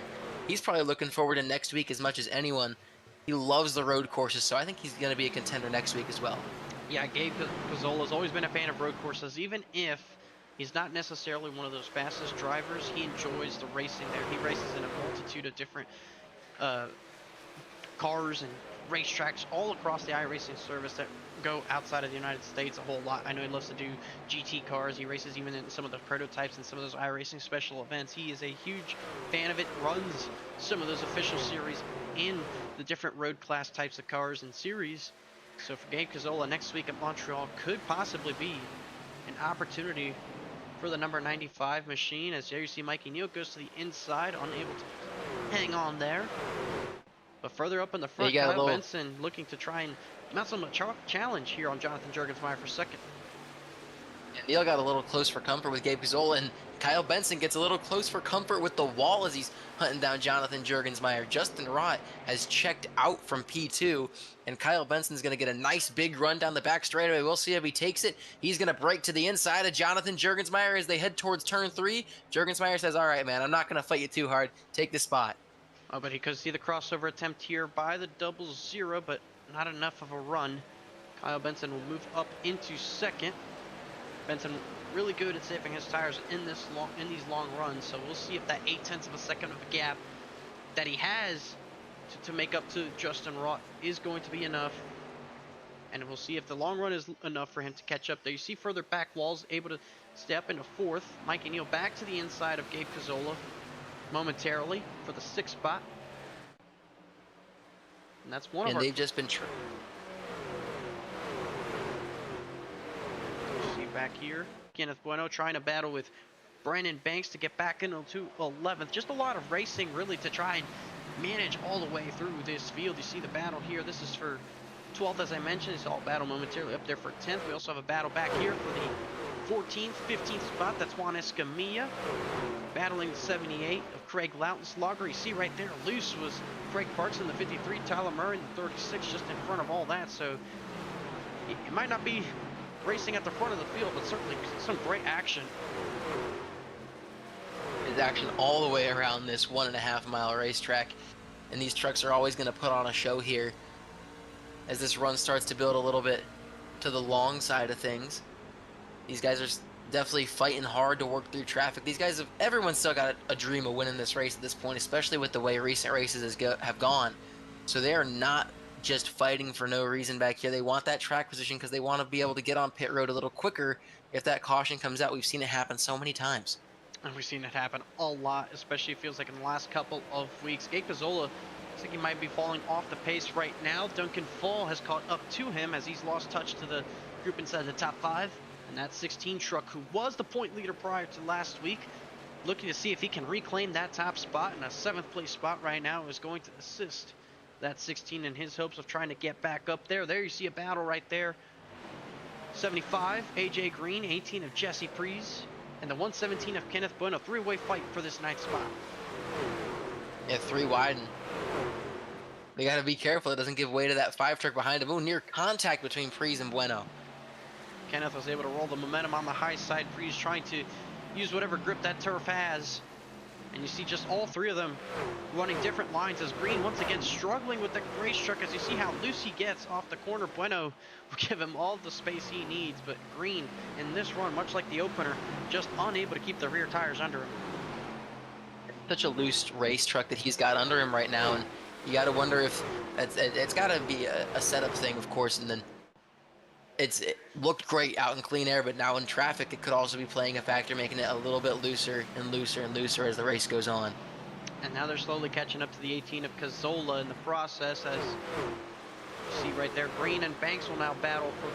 he's probably looking forward to next week as much as anyone. He loves the road courses, so I think he's going to be a contender next week as well. Yeah, Gabe Cazzola's always been a fan of road courses, even if He's not necessarily one of those fastest drivers. He enjoys the racing there. He races in a multitude of different uh, cars and racetracks all across the iRacing service that go outside of the United States a whole lot. I know he loves to do GT cars. He races even in some of the prototypes and some of those iRacing special events. He is a huge fan of it, runs some of those official series in the different road class types of cars and series. So for Gabe Cazzola, next week at Montreal could possibly be an opportunity for the number 95 machine, as there you see Mikey Neal goes to the inside, unable to hang on there. But further up in the front, Kyle Benson looking to try and mount some challenge here on Jonathan Jurgensmeyer for second. And Neal got a little close for comfort with Gabe Cazzola, and Kyle Benson gets a little close for comfort with the wall as he's hunting down Jonathan Jurgensmeyer. Justin Rott has checked out from P2, and Kyle Benson's going to get a nice big run down the back straightaway. We'll see if he takes it. He's going to break to the inside of Jonathan Jurgensmeyer as they head towards turn 3. Jurgensmeyer says, all right, man, I'm not going to fight you too hard. Take the spot. Oh, but he could see the crossover attempt here by the 00, but not enough of a run. Kyle Benson will move up into second. Benson really good at saving his tires in these long runs, so we'll see if that 0.8 of a second of a gap that he has to make up to Justin Rott is going to be enough. And we'll see if the long run is enough for him to catch up there. You see further back, Walls able to step into fourth. Mikey Neal back to the inside of Gabe Cazzola momentarily for the 6th spot. And that's one of our... And they've just been... See back here, Kenneth Bueno trying to battle with Brandon Banks to get back into 11th. Just a lot of racing really to try and manage all the way through this field. You see the battle here. This is for 12th, as I mentioned. It's all battle momentarily up there for 10th. We also have a battle back here for the 14th, 15th spot. That's Juan Escamilla battling the 78 of Craig Lautenslager. You see right there, loose was Craig Parks in the 53, Tyler Murray in the 36, just in front of all that. So it might not be racing at the front of the field, but certainly some great action. There's action all the way around this 1.5 mile racetrack, and these trucks are always going to put on a show here as this run starts to build a little bit to the long side of things. These guys are definitely fighting hard to work through traffic. These guys everyone's still got a dream of winning this race at this point, especially with the way recent races have gone. So they are not just fighting for no reason back here. They want that track position because they want to be able to get on pit road a little quicker if that caution comes out. We've seen it happen so many times. And we've seen it happen a lot, especially it feels like in the last couple of weeks. Gabe Cazzola looks like he might be falling off the pace right now. Duncan Fall has caught up to him as he's lost touch to the group inside the top 5. And that 16 truck, who was the point leader prior to last week, looking to see if he can reclaim that top spot. And a 7th place spot right now is going to assist that 16 in his hopes of trying to get back up there. There you see a battle right there. 75, AJ Green, 18 of Jesse Prees, and the 117 of Kenneth Bueno. 3-way fight for this 9th spot. Yeah, 3 wide. And they got to be careful it doesn't give way to that 5 truck behind him. Oh, near contact between Prees and Bueno. Kenneth was able to roll the momentum on the high side. Prees trying to use whatever grip that turf has. And you see just all 3 of them running different lines as Green once again struggling with the race truck as you see how loose he gets off the corner. Bueno will give him all the space he needs, but Green in this run, much like the opener, just unable to keep the rear tires under him. Such a loose race truck that he's got under him right now, and you got to wonder if it's got to be a setup thing, of course, and then it looked great out in clean air, but now in traffic, it could also be playing a factor, making it a little bit looser and looser and looser as the race goes on. And now they're slowly catching up to the 18 of Cazzola in the process, as you see right there, Green and Banks will now battle for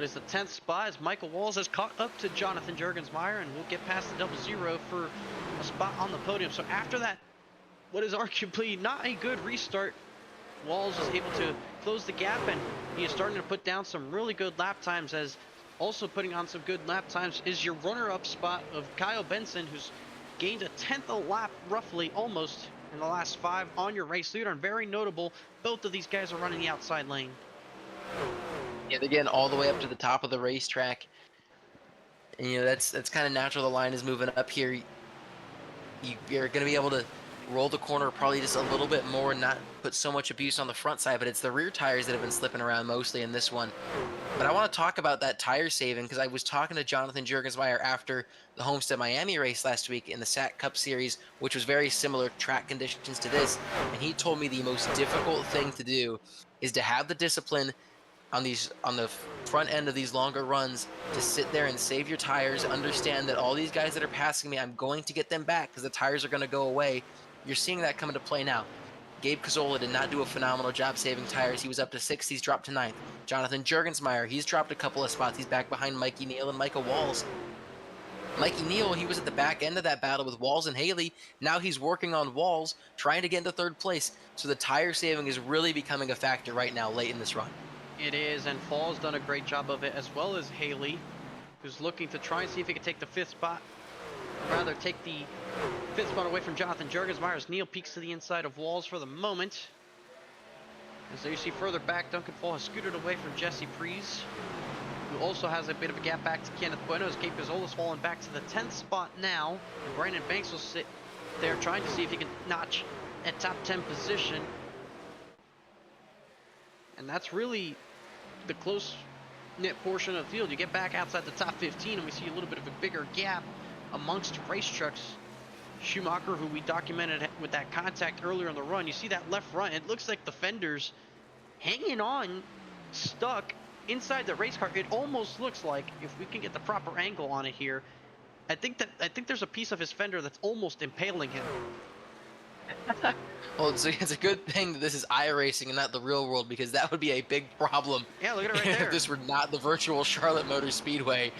the 10th spot, as Michael Walls has caught up to Jonathan Jurgensmeyer, and we'll get past the 00 for a spot on the podium. So after that, what is arguably not a good restart, Walls is able to close the gap, and he is starting to put down some really good lap times, as also putting on some good lap times is your runner-up spot of Kyle Benson, who's gained a 10th a lap, roughly, almost, in the last 5 on your race leader, and very notable, both of these guys are running the outside lane. Yeah, they're getting all the way up to the top of the racetrack, and that's kind of natural. The line is moving up here. You're going to be able to roll the corner probably just a little bit more and not put so much abuse on the front side, but it's the rear tires that have been slipping around mostly in this one. But I want to talk about that tire saving because I was talking to Jonathan Jurgensmeyer after the Homestead Miami race last week in the SAC Cup Series, which was very similar track conditions to this. And he told me the most difficult thing to do is to have the discipline on the front end of these longer runs to sit there and save your tires, understand that all these guys that are passing me, I'm going to get them back because the tires are going to go away. You're seeing that come into play now. Gabe Cazola did not do a phenomenal job saving tires. He was up to 6th. He's dropped to 9th. Jonathan Jurgensmeyer, he's dropped a couple of spots. He's back behind Mikey Neal and Micah Walls. Mikey Neal, he was at the back end of that battle with Walls and Haley. Now he's working on Walls, trying to get into 3rd place. So the tire saving is really becoming a factor right now late in this run. It is, and Fall's done a great job of it, as well as Haley, who's looking to try and see if he can take the 5th spot. Or rather, take the 5th spot away from Jonathan Jurgensmeyer as Neal peeks to the inside of Walls for the moment. As there you see further back, Duncan Fall has scooted away from Jesse Prees, who also has a bit of a gap back to Kenneth Bueno, as Gabe Cazzola's fallen back to the 10th spot now. And Brandon Banks will sit there trying to see if he can notch a top 10 position. And that's really the close-knit portion of the field. You get back outside the top 15 and we see a little bit of a bigger gap amongst race trucks. Schumacher, who we documented with that contact earlier in the run, you see that left front, it looks like the fenders hanging on, stuck inside the race car. It almost looks like, if we can get the proper angle on it here, I think there's a piece of his fender that's almost impaling him. Well, it's a good thing that this is iRacing and not the real world, because that would be a big problem. Yeah, look at it right there. If this were not the virtual Charlotte Motor Speedway,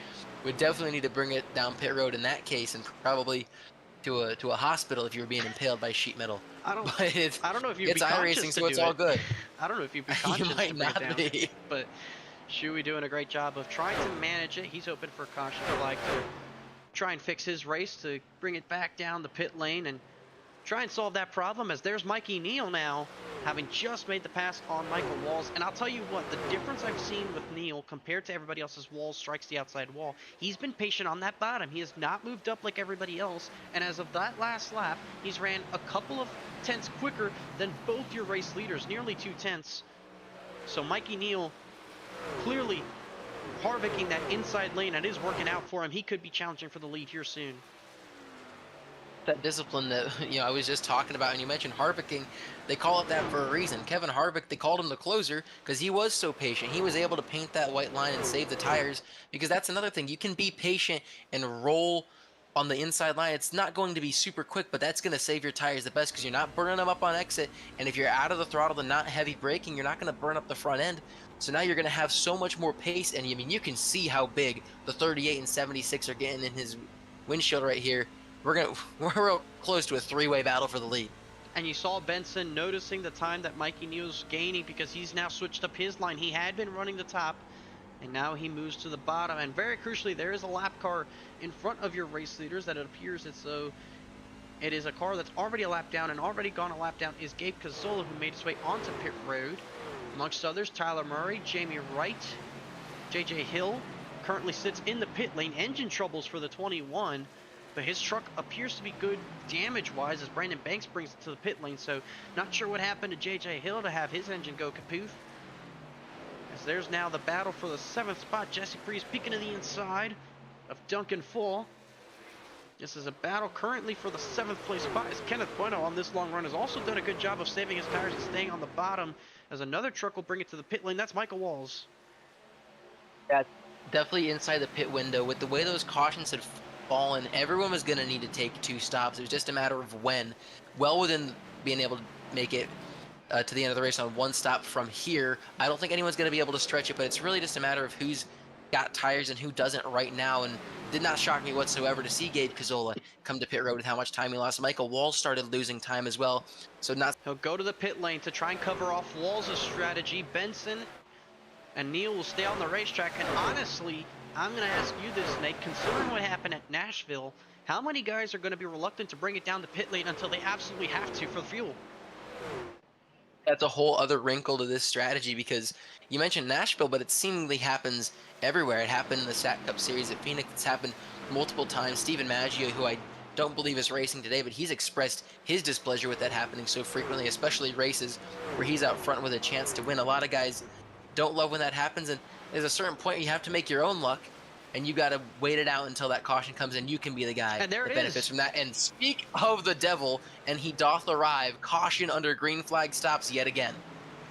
we'd definitely need to bring it down pit road in that case, and probably to a hospital if you were being impaled by sheet metal. I don't know if you'd it's be conscious iRacing, to so it's do all it. good. I don't know if you'd be conscious You might to bring it not down, be. but Shuey doing a great job of trying to manage it. He's hoping for a caution flag to try and fix his race, to bring it back down the pit lane and try and solve that problem, as there's Mikey Neal now, having just made the pass on Michael Walls. And I'll tell you what, the difference I've seen with Neal compared to everybody else's, Walls strikes the outside wall. He's been patient on that bottom. He has not moved up like everybody else. And as of that last lap, he's ran a couple of tenths quicker than both your race leaders, nearly 2 tenths. So Mikey Neal clearly harvicking that inside lane, and is working out for him. He could be challenging for the lead here soon. That discipline that I was just talking about, and you mentioned Harvick, they call it that for a reason. Kevin Harvick, they called him the closer because he was so patient. He was able to paint that white line and save the tires, because that's another thing. You can be patient and roll on the inside line. It's not going to be super quick, but that's going to save your tires the best, because you're not burning them up on exit, and if you're out of the throttle and not heavy braking, you're not going to burn up the front end. So now you're going to have so much more pace, and you can see how big the 38 and 76 are getting in his windshield right here. We're real close to a 3-way battle for the lead. And you saw Benson noticing the time that Mikey Neal's gaining, because he's now switched up his line. He had been running the top, and now he moves to the bottom. And very crucially, there is a lap car in front of your race leaders that it appears as though it is a car that's already a lap down, and already gone a lap down is Gabe Cazola, who made his way onto pit road. Amongst others, Tyler Murray, Jamie Wright, JJ Hill currently sits in the pit lane. Engine troubles for the 21. But his truck appears to be good damage-wise as Brandon Banks brings it to the pit lane. So not sure what happened to J.J. Hill to have his engine go kapoof. As there's now the battle for the 7th spot. Jesse Prees peeking to the inside of Duncan Fall. This is a battle currently for the 7th place spot, as Kenneth Bueno on this long run has also done a good job of saving his tires and staying on the bottom, as another truck will bring it to the pit lane. That's Michael Walls. Yeah, definitely inside the pit window. With the way those cautions had fallen, everyone was going to need to take 2 stops. It was just a matter of when. Well within being able to make it to the end of the race on 1 stop from here. I don't think anyone's going to be able to stretch it, but it's really just a matter of who's got tires and who doesn't right now. And did not shock me whatsoever to see Gabe Cazola come to pit road with how much time he lost. Michael Walls started losing time as well. So he'll go to the pit lane to try and cover off Walls' strategy. Benson and Neal will stay on the racetrack. And honestly, I'm going to ask you this, Nate. Considering what happened at Nashville, how many guys are going to be reluctant to bring it down the pit lane until they absolutely have to for the fuel? That's a whole other wrinkle to this strategy, because you mentioned Nashville, but it seemingly happens everywhere. It happened in the SAC Cup Series at Phoenix. It's happened multiple times. Steven Maggio, who I don't believe is racing today, but he's expressed his displeasure with that happening so frequently, especially races where he's out front with a chance to win. A lot of guys don't love when that happens, and there's a certain point where you have to make your own luck, and you got to wait it out until that caution comes in. You can be the guy And there that it benefits is. from that. And speak of the devil, and he doth arrive. Caution under green flag stops yet again.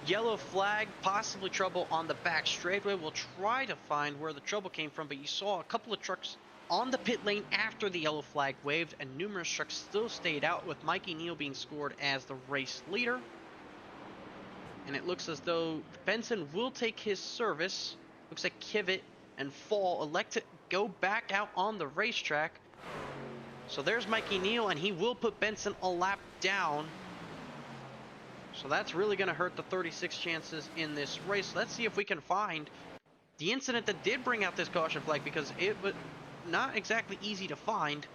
Yellow flag, possibly trouble on the back straightaway. We'll try to find where the trouble came from, but you saw a couple of trucks on the pit lane after the yellow flag waved, and numerous trucks still stayed out, with Mikey Neal being scored as the race leader. And it looks as though Benson will take his service. Looks like Kivett and Fall elect to go back out on the racetrack. So there's Mikey Neal, and he will put Benson a lap down. So that's really going to hurt the 36 chances in this race. Let's see if we can find the incident that did bring out this caution flag, because it was not exactly easy to find.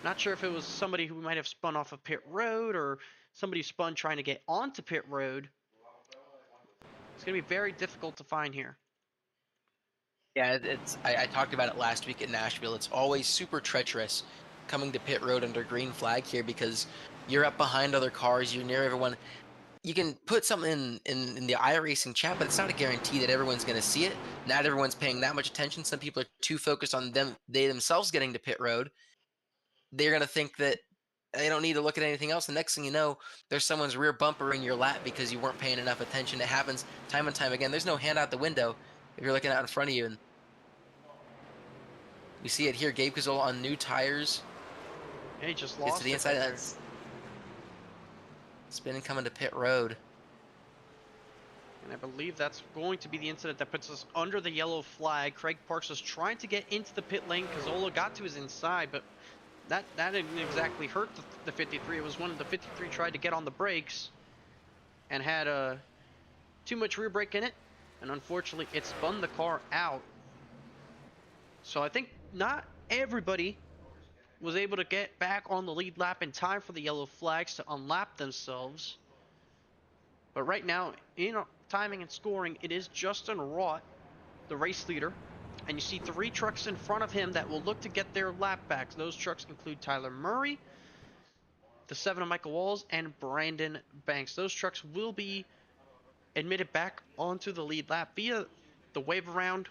Not sure if it was somebody who might have spun off of pit road, or somebody spun trying to get onto pit road. It's going to be very difficult to find here. Yeah, I talked about it last week at Nashville. It's always super treacherous coming to pit road under green flag here, because you're up behind other cars, you're near everyone. You can put something in the iRacing chat, but it's not a guarantee that everyone's going to see it. Not everyone's paying that much attention. Some people are too focused on they themselves getting to pit road. They're going to think that they don't need to look at anything else. The next thing you know, there's someone's rear bumper in your lap because you weren't paying enough attention. It happens time and time again. There's no hand out the window if you're looking out in front of you. And we see it here. Gabe Cazola on new tires. Yeah, he just Gets lost to the it inside. there. That's spinning coming to pit road. And I believe that's going to be the incident that puts us under the yellow flag. Craig Parks was trying to get into the pit lane. Cazola got to his inside, but that didn't exactly hurt the 53. It was when the 53 tried to get on the brakes and had too much rear brake in it, and unfortunately it spun the car out. So I think not everybody was able to get back on the lead lap in time for the yellow flags to unlap themselves. But right now, timing and scoring, it is Justin Rott, the race leader. And you see 3 trucks in front of him that will look to get their lap back. Those trucks include Tyler Murray, the 7 of Michael Walls, and Brandon Banks. Those trucks will be admitted back onto the lead lap via the wave around.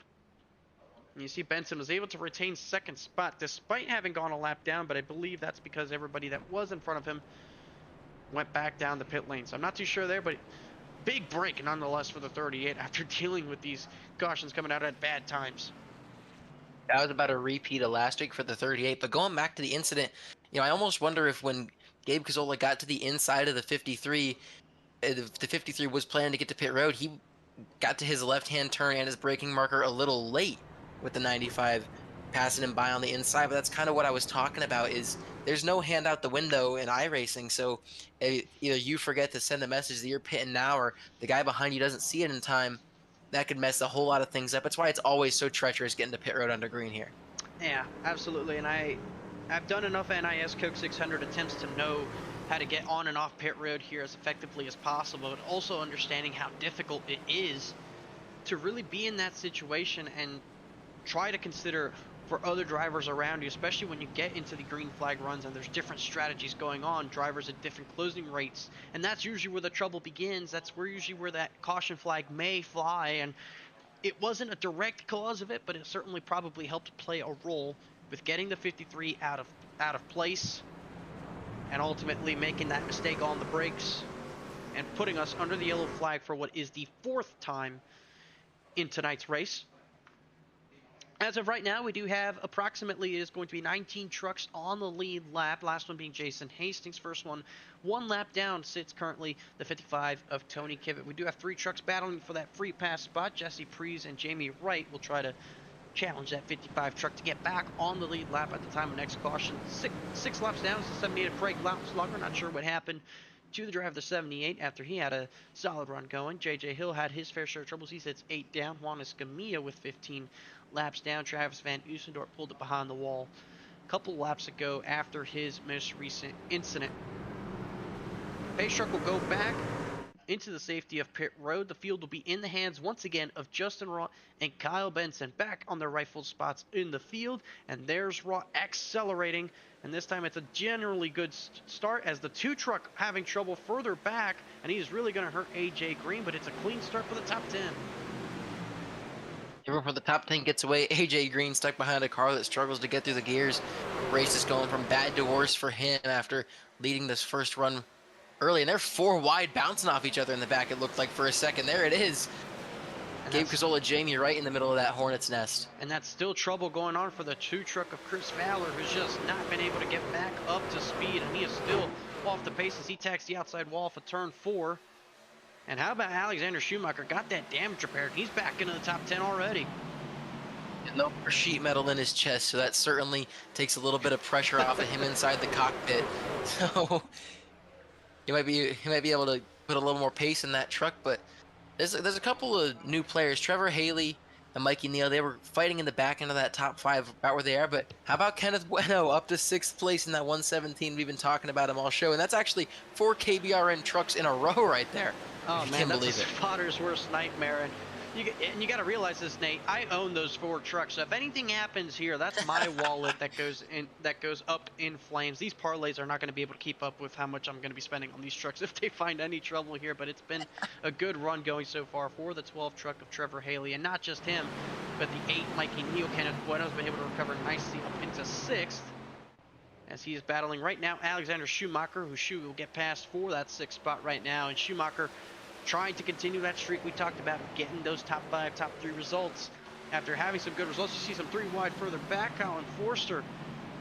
And you see Benson was able to retain second spot despite having gone a lap down, but I believe that's because everybody that was in front of him went back down the pit lane. So I'm not too sure there, but big break nonetheless for the 38 after dealing with these cautions coming out at bad times. That was about a repeat of last week for the 38. But going back to the incident, I almost wonder if when Gabe Cazola got to the inside of the 53, the 53 was planning to get to pit road, he got to his left-hand turn and his braking marker a little late with the 95 passing him by on the inside. But that's kind of what I was talking about, is there's no hand out the window in iRacing. So either you forget to send a message that you're pitting now, or the guy behind you doesn't see it in time. That could mess a whole lot of things up. That's why it's always so treacherous getting to pit road under green here. Yeah, absolutely. And I've done enough NIS Coke 600 attempts to know how to get on and off pit road here as effectively as possible, but also understanding how difficult it is to really be in that situation and try to consider for other drivers around you, especially when you get into the green flag runs and there's different strategies going on, drivers at different closing rates, and that's usually where the trouble begins. That's usually where that caution flag may fly, and it wasn't a direct cause of it, but it certainly probably helped play a role with getting the 53 out of place and ultimately making that mistake on the brakes and putting us under the yellow flag for what is the 4th time in tonight's race. As of right now, we do have approximately, it is going to be 19 trucks on the lead lap. Last one being Jason Hastings. First one lap down, sits currently the 55 of Tony Kivett. We do have 3 trucks battling for that free pass spot. Jesse Prees and Jamie Wright will try to challenge that 55 truck to get back on the lead lap at the time of next caution. Six laps down is the 78 of Craig Slugger. Not sure what happened to the driver of the 78 after he had a solid run going. JJ Hill had his fair share of troubles. He sits 8 down. Juan Escamilla with 15 laps down. Travis Van Oostendorp pulled it behind the wall a couple laps ago after his most recent incident. Pace truck will go back into the safety of pit road. The field will be in the hands once again of Justin Rott and Kyle Benson back on their rightful spots in the field. And there's Rott accelerating. And this time it's a generally good start as the 2 truck having trouble further back. And he's really going to hurt AJ Green, but it's a clean start for the top 10. Everyone from the top 10 gets away. AJ Green stuck behind a car that struggles to get through the gears. Race is going from bad to worse for him after leading this first run early. And they're 4 wide, bouncing off each other in the back, it looked like for a second. There it is. Gabe Casola, Jamie right in the middle of that hornet's nest. And that's still trouble going on for the 2 truck of Chris Fowler, who's just not been able to get back up to speed. And he is still off the pace as he tacks the outside wall for turn 4. And how about Alexander Schumacher? Got that damage repaired. He's back into the top 10 already. No more sheet metal in his chest, so that certainly takes a little bit of pressure off of him inside the cockpit. So he might be able to put a little more pace in that truck. But there's a couple of new players, Trevor Haley and Mikey Neal. They were fighting in the back end of that top 5, about where they are. But how about Kenneth Bueno up to 6th place in that 117? We've been talking about him all show, and that's actually 4 KBRN trucks in a row right there. Oh man, that's a spotter's worst nightmare. And you got to realize this, Nate. I own those 4 trucks. So if anything happens here, that's my wallet that goes up in flames. These parlays are not going to be able to keep up with how much I'm going to be spending on these trucks if they find any trouble here. But it's been a good run going so far for the 12 truck of Trevor Haley, and not just him, but the 8 Mikey Neal. Kenneth Bueno's been able to recover nicely up into 6th. As he is battling right now Alexander Schumacher, who will get past for that 6th spot right now. And Schumacher trying to continue that streak we talked about, getting those top 5, top 3 results. After having some good results, you see some 3 wide further back. Colin Forster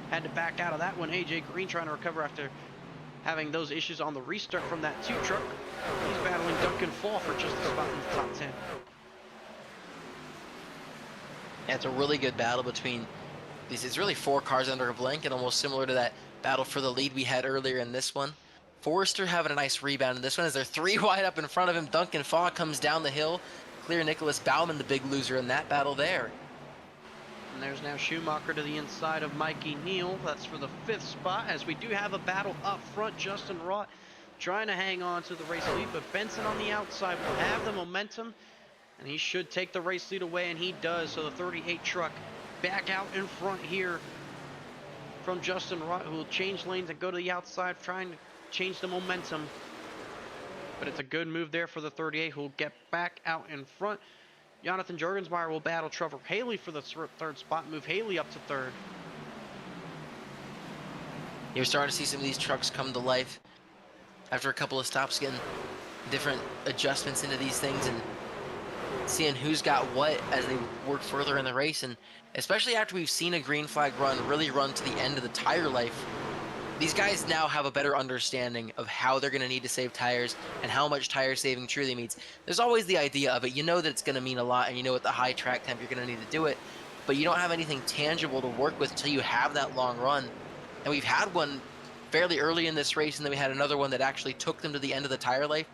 had to back out of that one. AJ Green trying to recover after having those issues on the restart from that 2 truck. He's battling Duncan Fall for just a spot in the top 10. Yeah, it's a really good battle between these. It's really 4 cars under a blanket, almost similar to that battle for the lead we had earlier in this one. Forrester having a nice rebound in this one as they're 3 wide up in front of him. Duncan Faw comes down the hill. Clear Nicholas Bauman, the big loser in that battle there. And there's now Schumacher to the inside of Mikey Neal. That's for the 5th spot, as we do have a battle up front. Justin Rott trying to hang on to the race lead, but Benson on the outside will have the momentum, and he should take the race lead away, and he does. So the 38 truck back out in front here from Justin Rott, who will change lanes and go to the outside, trying to change the momentum. But it's a good move there for the 38, who will get back out in front. Jonathan Jorgensmeyer will battle Trevor Haley for the 3rd spot, move Haley up to 3rd. You're starting to see some of these trucks come to life after a couple of stops, getting different adjustments into these things and seeing who's got what as they work further in the race. And especially after we've seen a green flag run really run to the end of the tire life, these guys now have a better understanding of how they're going to need to save tires and how much tire saving truly means. There's always the idea of it. You know that it's going to mean a lot, and you know at the high track temp you're going to need to do it, but you don't have anything tangible to work with until you have that long run. And we've had one fairly early in this race, and then we had another one that actually took them to the end of the tire life.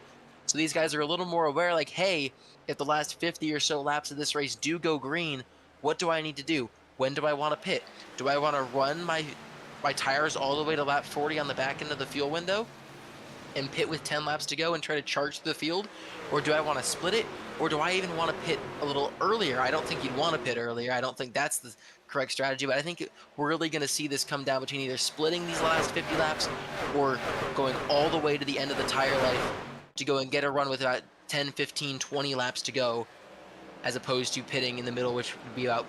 So these guys are a little more aware, like, hey, if the last 50 or so laps of this race do go green, what do I need to do? When do I want to pit? Do I want to run my tires all the way to lap 40 on the back end of the fuel window and pit with 10 laps to go and try to charge through the field? Or do I want to split it? Or do I even want to pit a little earlier? I don't think you'd want to pit earlier. I don't think that's the correct strategy, but I think we're really going to see this come down between either splitting these last 50 laps or going all the way to the end of the tire life to go and get a run with about 10, 15, 20 laps to go, as opposed to pitting in the middle, which would be about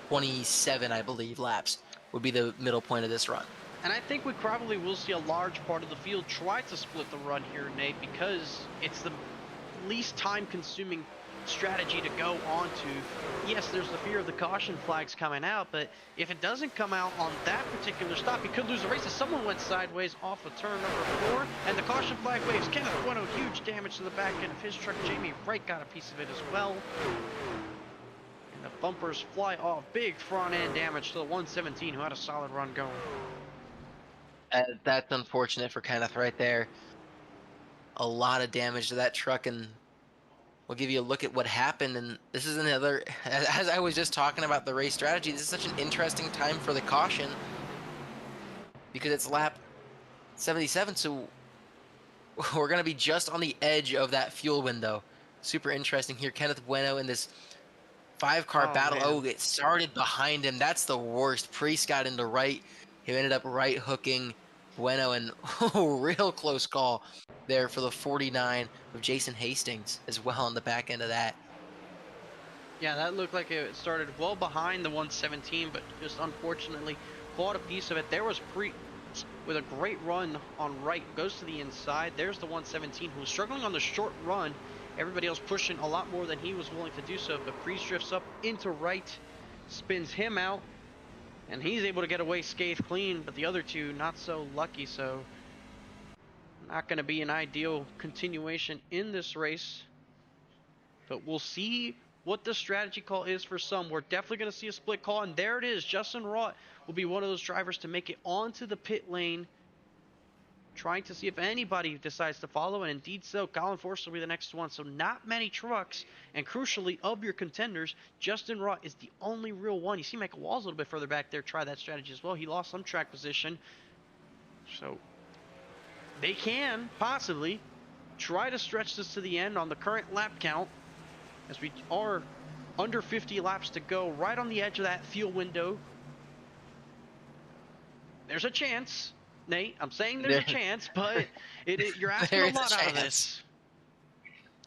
27, I believe, laps would be the middle point of this run. And I think we probably will see a large part of the field try to split the run here, Nate, because it's the least time-consuming strategy to go on to. Yes, there's the fear of the caution flags coming out, but if it doesn't come out on that particular stop, he could lose the race. If someone went sideways off of turn number 4, and the caution flag waves. Kenneth Bueno, huge damage to the back end of his truck. Jamie Wright got a piece of it as well. And the bumpers fly off. Big front end damage to the 117, who had a solid run going. That's unfortunate for Kenneth right there. A lot of damage to that truck, and we'll give you a look at what happened. And this is another, as I was just talking about the race strategy, this is such an interesting time for the caution because it's lap 77. So we're going to be just on the edge of that fuel window. Super interesting here. Kenneth Bueno in this 5-car Oh battle. Oh, man. it started behind him. That's the worst. Priest got into right. He ended up right hooking Bueno, and real close call there for the 49 of Jason Hastings as well on the back end of that. Yeah, that looked like it started well behind the 117, but just unfortunately caught a piece of it. There was Priest with a great run on right, goes to the inside. There's the 117 who was struggling on the short run. Everybody else pushing a lot more than he was willing to do so, but Priest drifts up into right, spins him out, and he's able to get away scathed clean, but the other two not so lucky, so not going to be an ideal continuation in this race. But we'll see what the strategy call is for some. We're definitely going to see a split call, and there it is. Justin Rott will be one of those drivers to make it onto the pit lane, trying to see if anybody decides to follow, and indeed so. Colin Forster will be the next one. So not many trucks, and crucially, of your contenders, Justin Rott is the only real one. You see Michael Walls a little bit further back there try that strategy as well. He lost some track position, so they can possibly try to stretch this to the end on the current lap count, as we are under 50 laps to go, right on the edge of that fuel window. There's a chance, Nate. I'm saying there's a chance, but you're asking There a is a lot out of chance. this.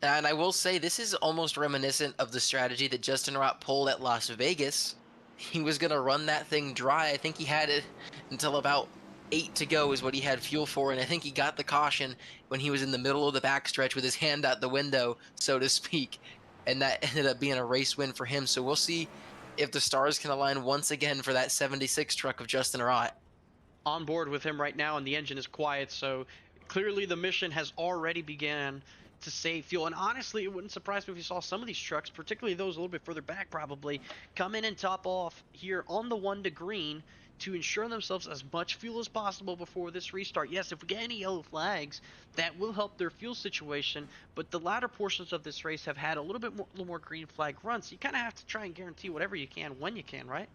And I will say, this is almost reminiscent of the strategy that Justin Rott pulled at Las Vegas. He was going to run that thing dry. I think he had it until about 8 to go is what he had fuel for, and I think he got the caution when he was in the middle of the backstretch with his hand out the window, so to speak, and that ended up being a race win for him. So we'll see if the stars can align once again for that 76 truck of Justin Rott. On board with him right now, and the engine is quiet, so clearly the mission has already began to save fuel. And honestly, it wouldn't surprise me if you saw some of these trucks, particularly those a little bit further back probably, come in and top off here on the 1 to green to ensure themselves as much fuel as possible before this restart. Yes, if we get any yellow flags, that will help their fuel situation, but the latter portions of this race have had a little more green flag runs, so you kind of have to try and guarantee whatever you can when you can, right?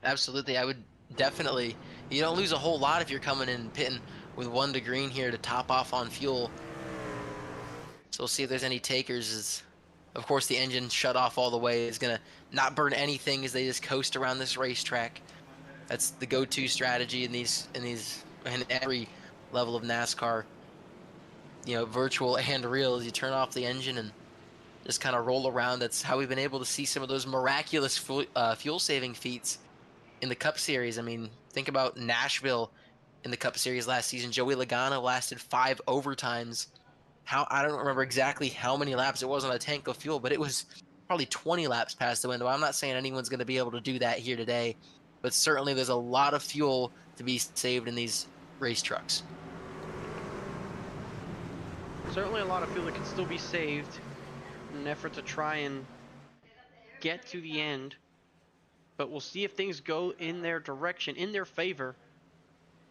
Absolutely, I would definitely. You don't lose a whole lot if you're coming in and pitting with 1 to green here to top off on fuel. So we'll see if there's any takers. Of course, the engine shut off all the way is going to not burn anything as they just coast around this racetrack. That's the go-to strategy in every level of NASCAR. You know, virtual and real, is you turn off the engine and just kind of roll around. That's how we've been able to see some of those miraculous fuel-saving feats in the Cup Series. I mean, think about Nashville in the Cup Series last season. Joey Logano lasted 5 overtimes. I don't remember exactly how many laps it was on a tank of fuel, but it was probably 20 laps past the window. I'm not saying anyone's going to be able to do that here today, but certainly there's a lot of fuel to be saved in these race trucks. Certainly a lot of fuel that can still be saved in an effort to try and get to the end. But we'll see if things go in their direction, in their favor,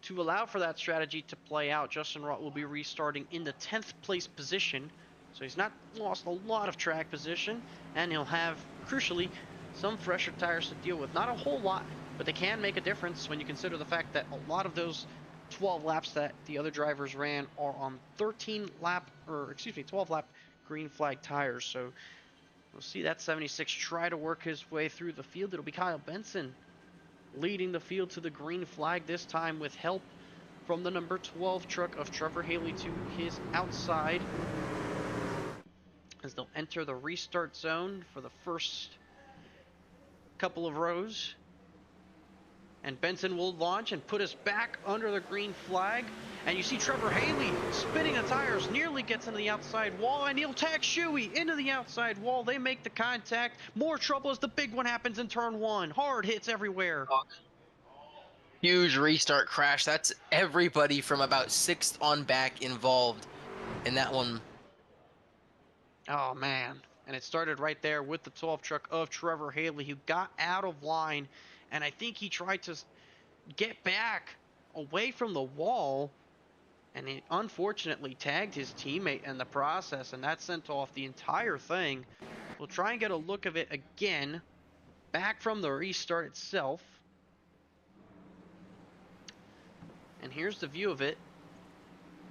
to allow for that strategy to play out. Justin Rott will be restarting in the 10th place position, so he's not lost a lot of track position, and he'll have, crucially, some fresher tires to deal with. Not a whole lot, but they can make a difference when you consider the fact that a lot of those 12 laps that the other drivers ran are on 12 lap green flag tires. So we'll see that 76 try to work his way through the field. It'll be Kyle Benson leading the field to the green flag, this time with help from the number 12 truck of Trevor Haley to his outside, as they'll enter the restart zone for the first couple of rows. And Benson will launch and put us back under the green flag. And you see Trevor Haley spinning the tires, nearly gets into the outside wall, and he'll tag Shuey into the outside wall. They make the contact. More trouble as the big one happens in turn 1. Hard hits everywhere. Huge restart crash. That's everybody from about 6th on back involved in that one. Oh, man. And it started right there with the 12 truck of Trevor Haley, who got out of line. And I think he tried to get back away from the wall, and he unfortunately tagged his teammate in the process, and that sent off the entire thing. We'll try and get a look of it again, back from the restart itself. And here's the view of it.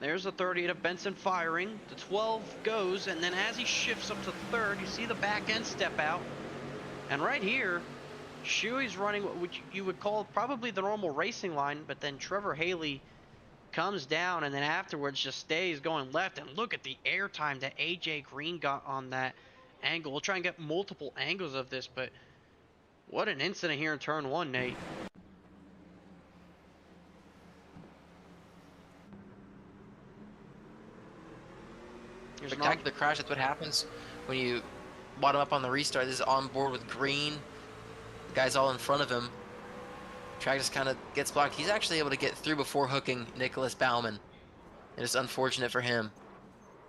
There's the 38 of Benson firing. The 12 goes, and then as he shifts up to third, you see the back end step out. And right here, Shuey's running what you would call probably the normal racing line, but then Trevor Haley comes down and then afterwards just stays going left. And look at the air time that AJ Green got on that angle. We'll try and get multiple angles of this, but what an incident here in turn one, Nate. Spectacular crash. That's what happens when you bottom up on the restart. This is on board with Green. The guy's all in front of him. Track just kind of gets blocked. He's actually able to get through before hooking Nicholas Baumann. And it's unfortunate for him.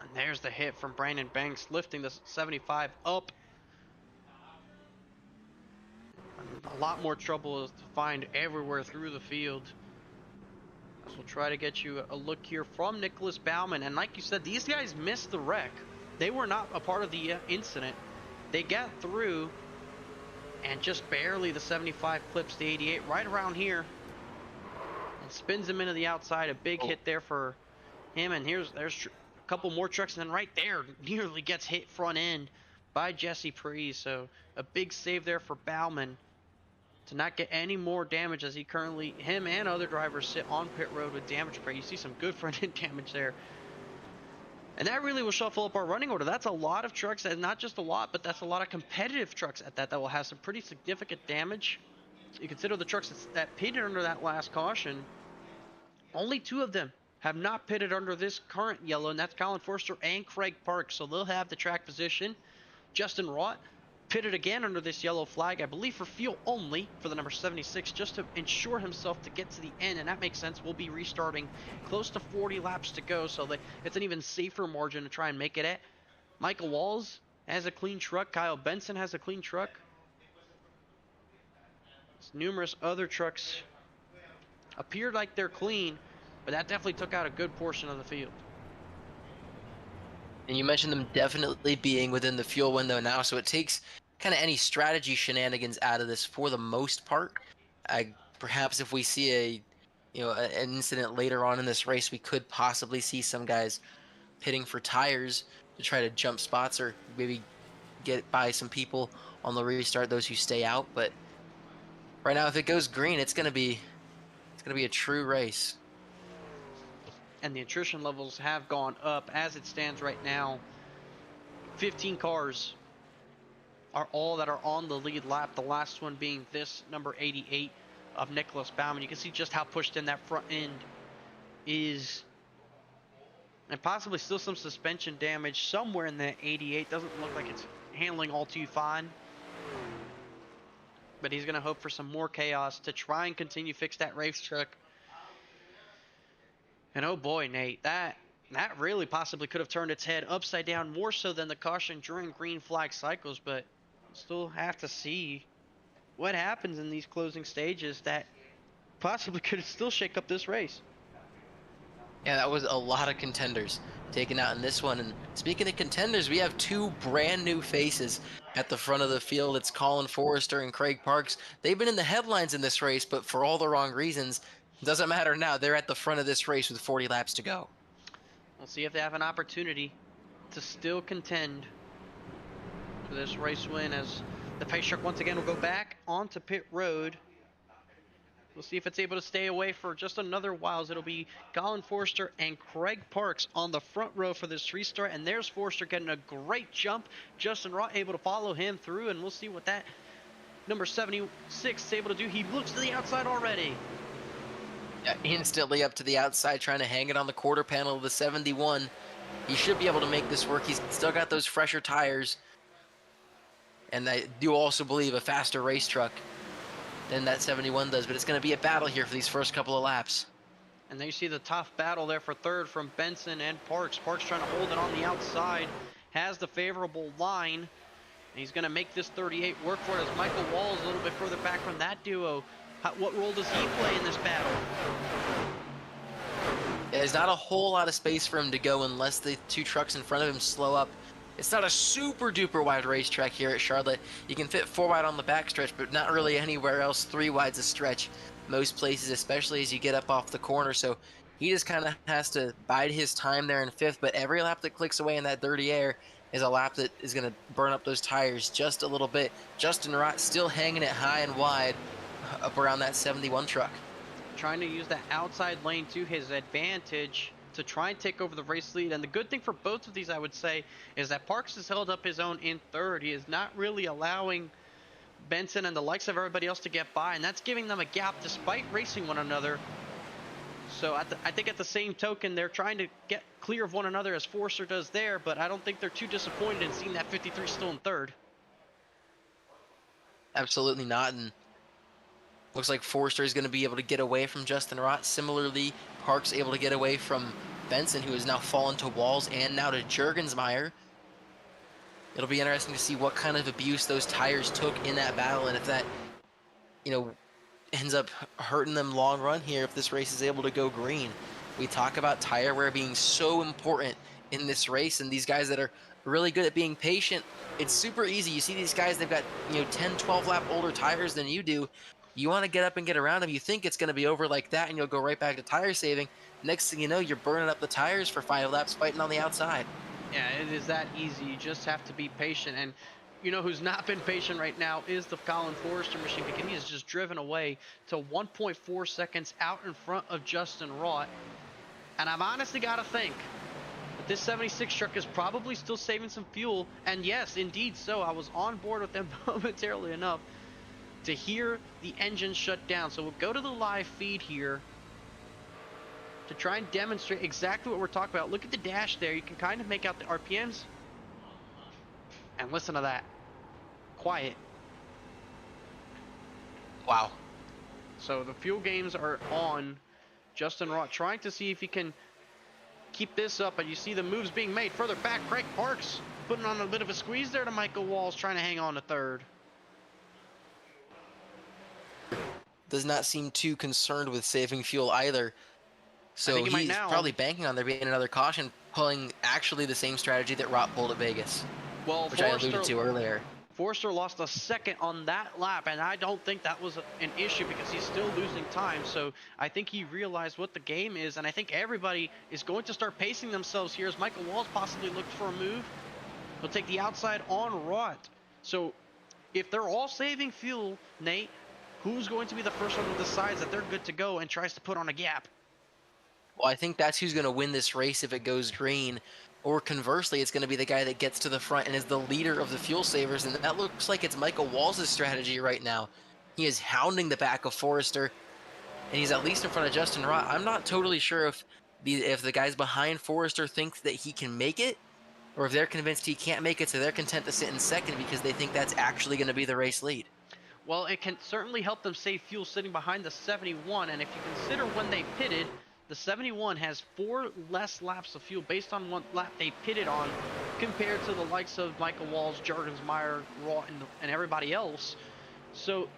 And there's the hit from Brandon Banks, lifting the 75 up. A lot more trouble to find everywhere through the field. So we'll try to get you a look here from Nicholas Baumann. And like you said, these guys missed the wreck. They were not a part of the incident. They got through, and just barely the 75 clips the 88 right around here. And spins him into the outside. A big hit there for him. And there's a couple more trucks. And then right there, nearly gets hit front end by Jesse Preece. So a big save there for Baumann to not get any more damage, as him and other drivers sit on pit road with damage spray. You see some good front end damage there. And that really will shuffle up our running order. That's a lot of trucks, and not just a lot, but that's a lot of competitive trucks at that will have some pretty significant damage. You consider the trucks that pitted under that last caution. Only 2 of them have not pitted under this current yellow, and that's Colin Forster and Craig Parks. So they'll have the track position. Justin Rott pitted again under this yellow flag, I believe for fuel only, for the number 76, just to ensure himself to get to the end, and that makes sense. We'll be restarting close to 40 laps to go, so it's an even safer margin to try and make it at. Michael Walls has a clean truck. Kyle Benson has a clean truck. Numerous other trucks appear like they're clean, but that definitely took out a good portion of the field. And you mentioned them definitely being within the fuel window now, so it takes kind of any strategy shenanigans out of this for the most part. Perhaps if we see an incident later on in this race, we could possibly see some guys pitting for tires to try to jump spots or maybe get by some people on the restart, those who stay out. But right now, if it goes green, it's gonna be a true race. And the attrition levels have gone up. As it stands right now, 15 cars are all that are on the lead lap, the last one being this number 88 of Nicholas Baumann. You can see just how pushed in that front end is, and possibly still some suspension damage somewhere in that 88. Doesn't look like it's handling all too fine, but he's going to hope for some more chaos to try and continue fix that race truck. And oh boy, Nate, that really possibly could have turned its head upside down, more so than the caution during green flag cycles. But still have to see what happens in these closing stages that possibly could still shake up this race. Yeah, that was a lot of contenders taken out in this one. And speaking of contenders, we have 2 brand new faces at the front of the field. It's Colin Forrester and Craig Parks. They've been in the headlines in this race, but for all the wrong reasons. Doesn't matter now. They're at the front of this race with 40 laps to go. We'll see if they have an opportunity to still contend for this race win, as the pace truck once again will go back onto pit road. We'll see if it's able to stay away for just another while, as it'll be Colin Forster and Craig Parks on the front row for this restart. And there's Forster getting a great jump. Justin Rott able to follow him through, and we'll see what that number 76 is able to do. He looks to the outside already. Yeah, instantly up to the outside, trying to hang it on the quarter panel of the 71. He should be able to make this work. He's still got those fresher tires. And I do also believe a faster race truck than that 71 does. But it's going to be a battle here for these first couple of laps. And there you see the tough battle there for third from Benson and Parks. Parks trying to hold it on the outside. Has the favorable line. And he's going to make this 38 work for it, as Michael Walls a little bit further back from that duo. What role does he play in this battle? There's not a whole lot of space for him to go unless the 2 trucks in front of him slow up. It's not a super duper wide racetrack here at Charlotte. You can fit 4 wide on the backstretch, but not really anywhere else 3 wide's a stretch. Most places, especially as you get up off the corner. So He just kind of has to bide his time there in 5th, but every lap that clicks away in that dirty air is a lap that is going to burn up those tires just a little bit. Justin Rott still hanging it high and wide up around that 71 truck. Trying to use that outside lane to his advantage to try and take over the race lead. And the good thing for both of these, I would say, is that Parks has held up his own in 3rd. He is not really allowing Benson and the likes of everybody else to get by, and that's giving them a gap despite racing one another. So I think at the same token, they're trying to get clear of one another as Forster does there, but I don't think they're too disappointed in seeing that 53 still in 3rd. Absolutely not, and looks like Forster is going to be able to get away from Justin Rott. Similarly, Parks able to get away from Benson, who has now fallen to walls, and now to Juergensmeyer. It'll be interesting to see what kind of abuse those tires took in that battle, and if that, ends up hurting them long run here if this race is able to go green. We talk about tire wear being so important in this race, and these guys that are really good at being patient, it's super easy. You see these guys, they've got 10, 12 lap older tires than you do. You want to get up and get around them. You think it's going to be over like that, and you'll go right back to tire saving. Next thing you know, you're burning up the tires for 5 laps fighting on the outside. Yeah, it is that easy. You just have to be patient. And who's not been patient right now is the Colin Forrester machine, because he has just driven away to 1.4 seconds out in front of Justin Rott. And I've honestly got to think that this 76 truck is probably still saving some fuel. And yes, indeed so. I was on board with them momentarily enough to hear the engine shut down. So we'll go to the live feed here to try and demonstrate exactly what we're talking about. Look at the dash there. You can kind of make out the RPMs. And listen to that. Quiet. Wow. So the fuel games are on. Justin Rott trying to see if he can keep this up. And you see the moves being made further back. Craig Parks putting on a bit of a squeeze there to Michael Walls, trying to hang on to 3rd. Does not seem too concerned with saving fuel either. So he's probably banking on there being another caution, pulling actually the same strategy that Rott pulled at Vegas, which I alluded to earlier. Forster lost a second on that lap, and I don't think that was an issue because he's still losing time. So I think he realized what the game is, and I think everybody is going to start pacing themselves here as Michael Walls possibly looked for a move. He'll take the outside on Rott. So if they're all saving fuel, Nate, who's going to be the first one that decides that they're good to go and tries to put on a gap? Well, I think that's who's going to win this race if it goes green. Or conversely, it's going to be the guy that gets to the front and is the leader of the fuel savers. And that looks like it's Michael Walls' strategy right now. He is hounding the back of Forrester, and he's at least in front of Justin Rott. I'm not totally sure if the guys behind Forrester think that he can make it, or if they're convinced he can't make it, so they're content to sit in second because they think that's actually going to be the race lead. Well, it can certainly help them save fuel sitting behind the 71, and if you consider when they pitted, the 71 has 4 less laps of fuel based on what lap they pitted on compared to the likes of Michael Walls, Juergensmeyer, Rott, and everybody else. So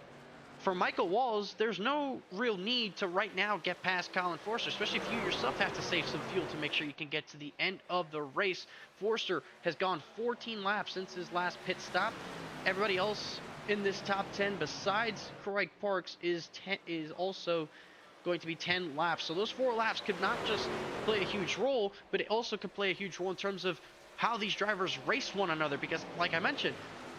for Michael Walls, there's no real need to right now get past Colin Forster, especially if you yourself have to save some fuel to make sure you can get to the end of the race. Forster has gone 14 laps since his last pit stop. Everybody else in this top 10 besides Craig Parks is also going to be 10 laps. So those 4 laps could not just play a huge role, but it also could play a huge role in terms of how these drivers race one another, because like I mentioned,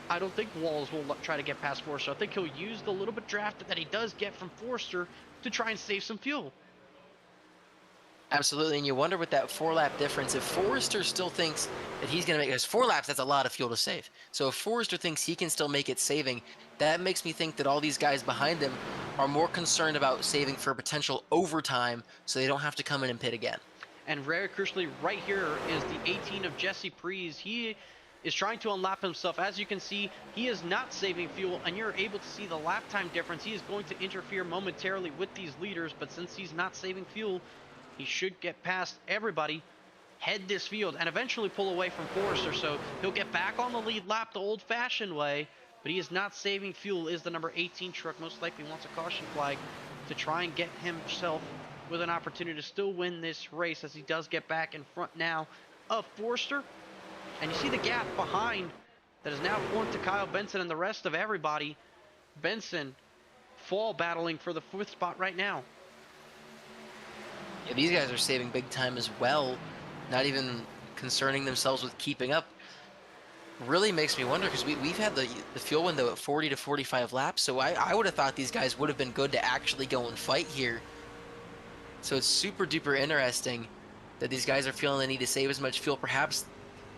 I don't think Walls will try to get past Forster. I think he'll use the little bit draft that he does get from Forster to try and save some fuel. Absolutely, and you wonder with that 4-lap difference, if Forrester still thinks that he's going to make, because 4 laps, that's a lot of fuel to save. So if Forrester thinks he can still make it saving, that makes me think that all these guys behind him are more concerned about saving for potential overtime so they don't have to come in and pit again. And very crucially, right here is the 18 of Jesse Prees. He is trying to unlap himself. As you can see, he is not saving fuel, and you're able to see the lap time difference. He is going to interfere momentarily with these leaders, but since he's not saving fuel, he should get past everybody, head this field, and eventually pull away from Forrester. So he'll get back on the lead lap the old-fashioned way, but he is not saving fuel. Is the number 18 truck most likely wants a caution flag to try and get himself with an opportunity to still win this race, as he does get back in front now of Forrester. And you see the gap behind that is now formed to Kyle Benson and the rest of everybody. Benson fall battling for the 5th spot right now. Yeah, these guys are saving big time as well, not even concerning themselves with keeping up. Really makes me wonder because we've had the fuel window at 40 to 45 laps, so I would have thought these guys would have been good to actually go and fight here. So it's super duper interesting that these guys are feeling the need to save as much fuel. Perhaps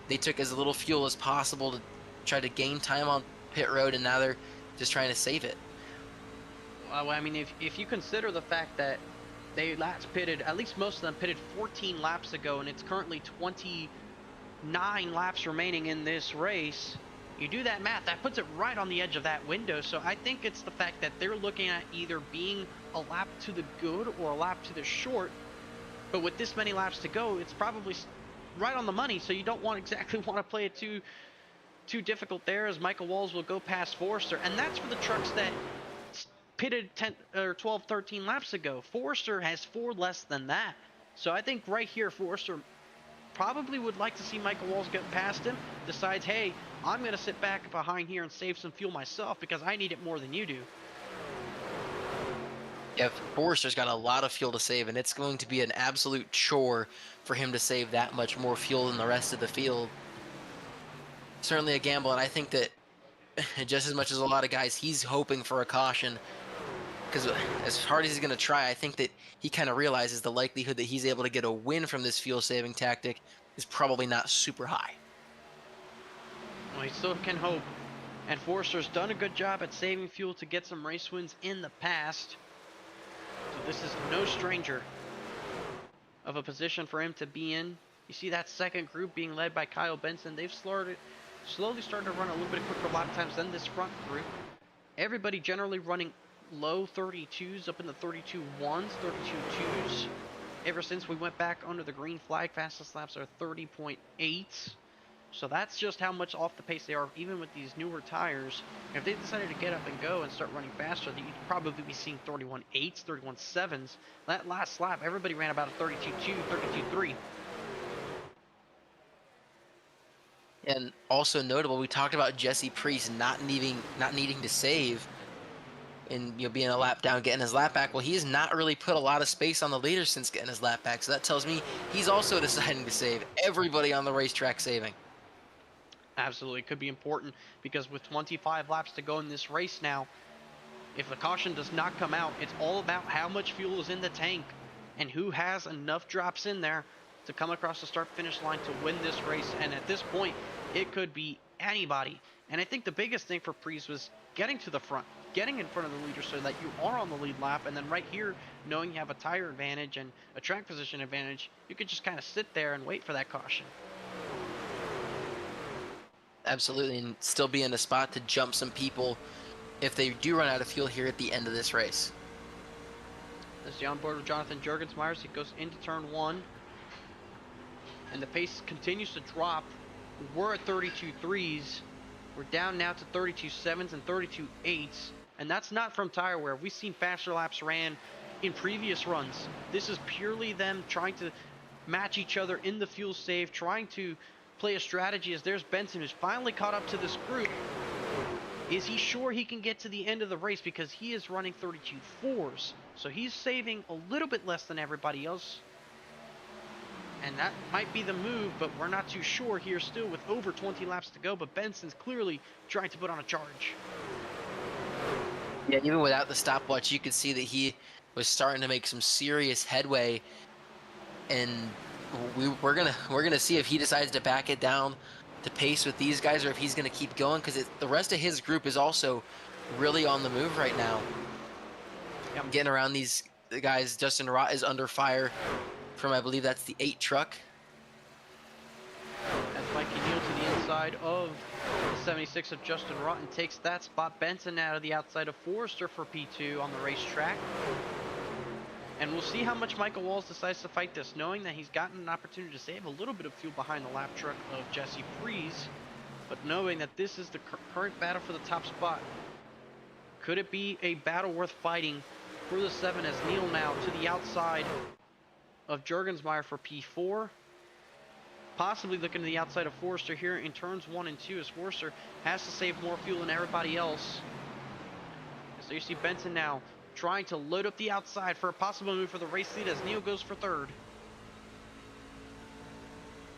they took as little fuel as possible to try to gain time on pit road, and now they're just trying to save it. Well, I mean, if you consider the fact that they last pitted, at least most of them pitted 14 laps ago, and it's currently 29 laps remaining in this race, you do that math, that puts it right on the edge of that window. So I think it's the fact that they're looking at either being a lap to the good or a lap to the short. But with this many laps to go, it's probably right on the money. So you don't exactly want to play it too difficult there, as Michael Walls will go past Forrester, and that's for the trucks that pitted 10 or 12, 13 laps ago. Forrester has 4 less than that. So I think right here, Forrester probably would like to see Michael Walls get past him, decides, hey, I'm going to sit back behind here and save some fuel myself because I need it more than you do. Yeah, Forrester's got a lot of fuel to save, and it's going to be an absolute chore for him to save that much more fuel than the rest of the field. Certainly a gamble, and I think that just as much as a lot of guys, he's hoping for a caution, because as hard as he's going to try, I think that he kind of realizes the likelihood that he's able to get a win from this fuel-saving tactic is probably not super high. Well, he still can hope. And Forrester's done a good job at saving fuel to get some race wins in the past. So this is no stranger of a position for him to be in. You see that second group being led by Kyle Benson. They've slowly started to run a little bit quicker lap times than this front group. Everybody generally running low 32s, up in the 32 1s, 32 2s. Ever since we went back under the green flag, fastest laps are 30.8. So that's just how much off the pace they are, even with these newer tires. If they decided to get up and go and start running faster, you'd probably be seeing 31.8s, 31.7s. That last lap, everybody ran about a 32.2, 32.3. And also notable, we talked about Jesse Priest not needing to save and being a lap down, getting his lap back. Well, he has not really put a lot of space on the leader since getting his lap back. So that tells me he's also deciding to save. Everybody on the racetrack saving. Absolutely, could be important because with 25 laps to go in this race now, if the caution does not come out, it's all about how much fuel is in the tank and who has enough drops in there to come across the start-finish line to win this race. And at this point, it could be anybody. And I think the biggest thing for Priest was getting to the front, getting in front of the leader so that you are on the lead lap. And then right here, knowing you have a tire advantage and a track position advantage, you could just kind of sit there and wait for that caution. Absolutely, and still be in a spot to jump some people if they do run out of fuel here at the end of this race. As the onboard of Jonathan Jurgensmeyer, he goes into turn 1. And the pace continues to drop. We're at 32.3s. We're down now to 32.7s and 32.8s. And that's not from tire wear. We've seen faster laps ran in previous runs. This is purely them trying to match each other in the fuel save, trying to play a strategy. As there's Benson, who's finally caught up to this group. Is he sure he can get to the end of the race, because he is running 32.4s? So he's saving a little bit less than everybody else. And that might be the move, but we're not too sure here still with over 20 laps to go. But Benson's clearly trying to put on a charge. Yeah, even without the stopwatch, you could see that he was starting to make some serious headway. And we're gonna see if he decides to back it down to pace with these guys, or if he's gonna keep going, because the rest of his group is also really on the move right now. Yep. Getting around these guys. Justin Rott is under fire from, I believe that's the 8 truck. As Mikey Neal to the inside of the 76 of Justin Rotten takes that spot. Benson out of the outside of Forrester for P2 on the racetrack. And we'll see how much Michael Walls decides to fight this, knowing that he's gotten an opportunity to save a little bit of fuel behind the lap truck of Jesse Priest, but knowing that this is the current battle for the top spot. Could it be a battle worth fighting for the 7, as Neal now to the outside of Jurgensmeyer for P4? Possibly looking to the outside of Forrester here in turns 1 and 2, as Forrester has to save more fuel than everybody else. So you see Benson now trying to load up the outside for a possible move for the race lead as Neil goes for third.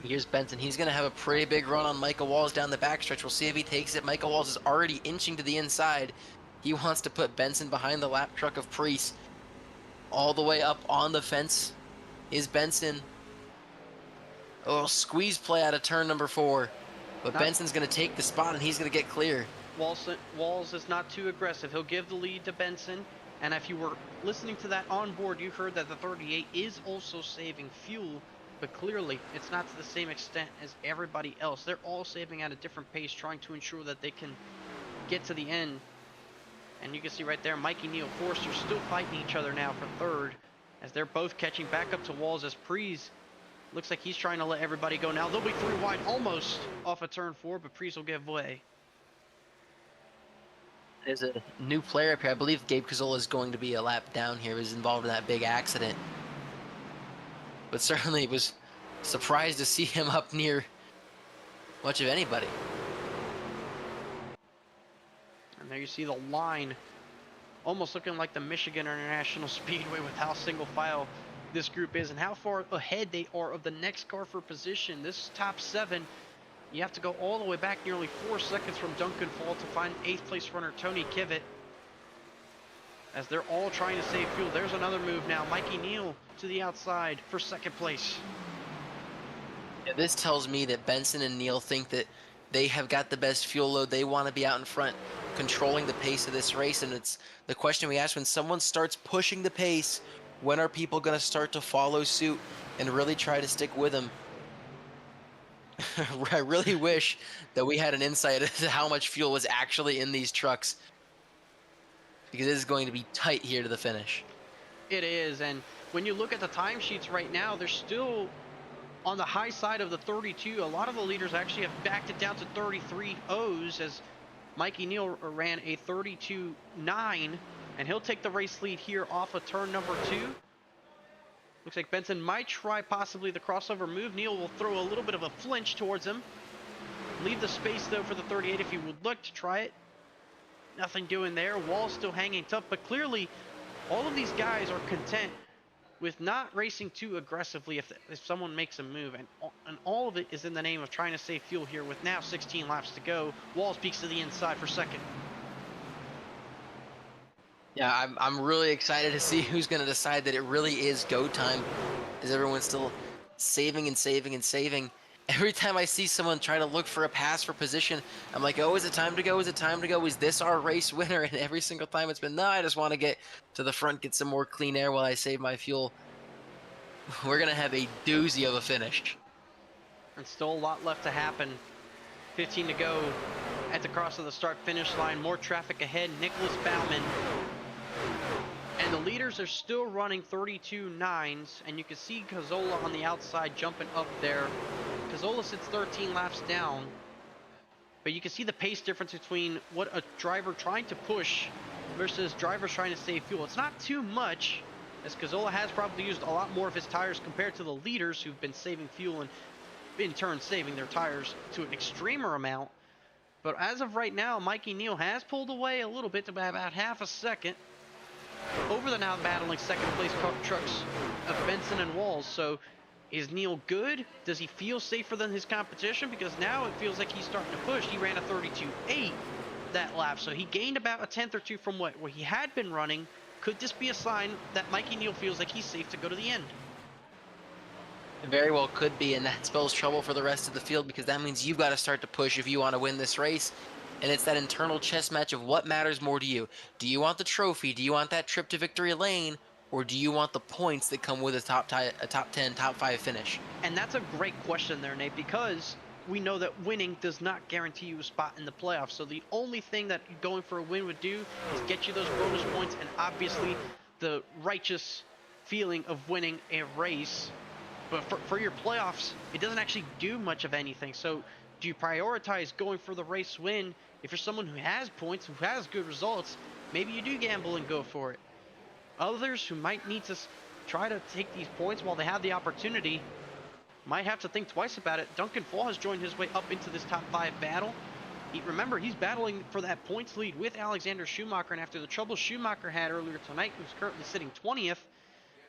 Here's Benson. He's going to have a pretty big run on Michael Walls down the backstretch. We'll see if he takes it. Michael Walls is already inching to the inside. He wants to put Benson behind the lap truck of Priest. All the way up on the fence is Benson. A little squeeze play out of turn number 4. But Benson's going to take the spot, and he's going to get clear. Walls is not too aggressive. He'll give the lead to Benson. And if you were listening to that on board, you heard that the 38 is also saving fuel. But clearly, it's not to the same extent as everybody else. They're all saving at a different pace, trying to ensure that they can get to the end. And you can see right there, Mikey, Neil, Forster still fighting each other now for third, as they're both catching back up to Walls as Prees looks like he's trying to let everybody go now. They'll be 3 wide almost off of turn 4, but Prees will give way. There's a new player up here. I believe Gabe Cazzola is going to be a lap down here. He was involved in that big accident. But certainly was surprised to see him up near much of anybody. And there you see the line, almost looking like the Michigan International Speedway with how single file this group is and how far ahead they are of the next car for position. This top 7, you have to go all the way back nearly 4 seconds from Duncan Fall to find 8th place runner Tony Kivet, as they're all trying to save fuel. There's another move now. Mikey Neal to the outside for 2nd place. Yeah, this tells me that Benson and Neal think that they have got the best fuel load. They want to be out in front, controlling the pace of this race. And it's the question we ask: when someone starts pushing the pace, when are people going to start to follow suit and really try to stick with them? I really wish that we had an insight into how much fuel was actually in these trucks, because it is going to be tight here to the finish. It is, and when you look at the timesheets right now, they're still on the high side of the 32. A lot of the leaders actually have backed it down to 33 O's, as Mikey Neal ran a 32.9, and he'll take the race lead here off of turn number 2. Looks like Benson might try possibly the crossover move. Neal will throw a little bit of a flinch towards him. Leave the space though for the 38 if he would look to try it. Nothing doing there. Wall's still hanging tough, but clearly all of these guys are content with not racing too aggressively if someone makes a move, and all of it is in the name of trying to save fuel here with now 16 laps to go. Walls peeks to the inside for 2nd. Yeah, I'm really excited to see who's going to decide that it really is go time, as everyone's still saving and saving and saving. Every time I see someone try to look for a pass for position, I'm like, oh, is it time to go? Is it time to go? Is this our race winner? And every single time it's been, no, I just want to get to the front, get some more clean air while I save my fuel. We're going to have a doozy of a finish. And still a lot left to happen. 15 to go at the cross of the start-finish line. More traffic ahead. Nicholas Bauman. And the leaders are still running 32.9s, and you can see Cazzola on the outside jumping up there. Cazzola sits 13 laps down, but you can see the pace difference between what a driver trying to push versus drivers trying to save fuel. It's not too much, as Cazzola has probably used a lot more of his tires compared to the leaders who've been saving fuel and in turn saving their tires to an extremer amount. But as of right now, Mikey Neal has pulled away a little bit to about half a second over the now battling 2nd place trucks of Benson and Walls. So is Neal good? Does he feel safer than his competition? Because now it feels like he's starting to push. He ran a 32.8 that lap, so he gained about a 10th or 2 from where he had been running. Could this be a sign that Mikey Neal feels like he's safe to go to the end? It very well could be, and that spells trouble for the rest of the field, because that means you've got to start to push if you want to win this race. And it's that internal chess match of what matters more to you. Do you want the trophy? Do you want that trip to victory lane? Or do you want the points that come with a top 10, top 5 finish? And that's a great question there, Nate, because we know that winning does not guarantee you a spot in the playoffs. So the only thing that going for a win would do is get you those bonus points, and obviously the righteous feeling of winning a race. But for your playoffs, it doesn't actually do much of anything. So do you prioritize going for the race win? If you're someone who has points, who has good results, maybe you do gamble and go for it. Others who might need to try to take these points while they have the opportunity might have to think twice about it. Duncan Fall has joined his way up into this top 5 battle. Remember, he's battling for that points lead with Alexander Schumacher, and after the trouble Schumacher had earlier tonight, who's currently sitting 20th,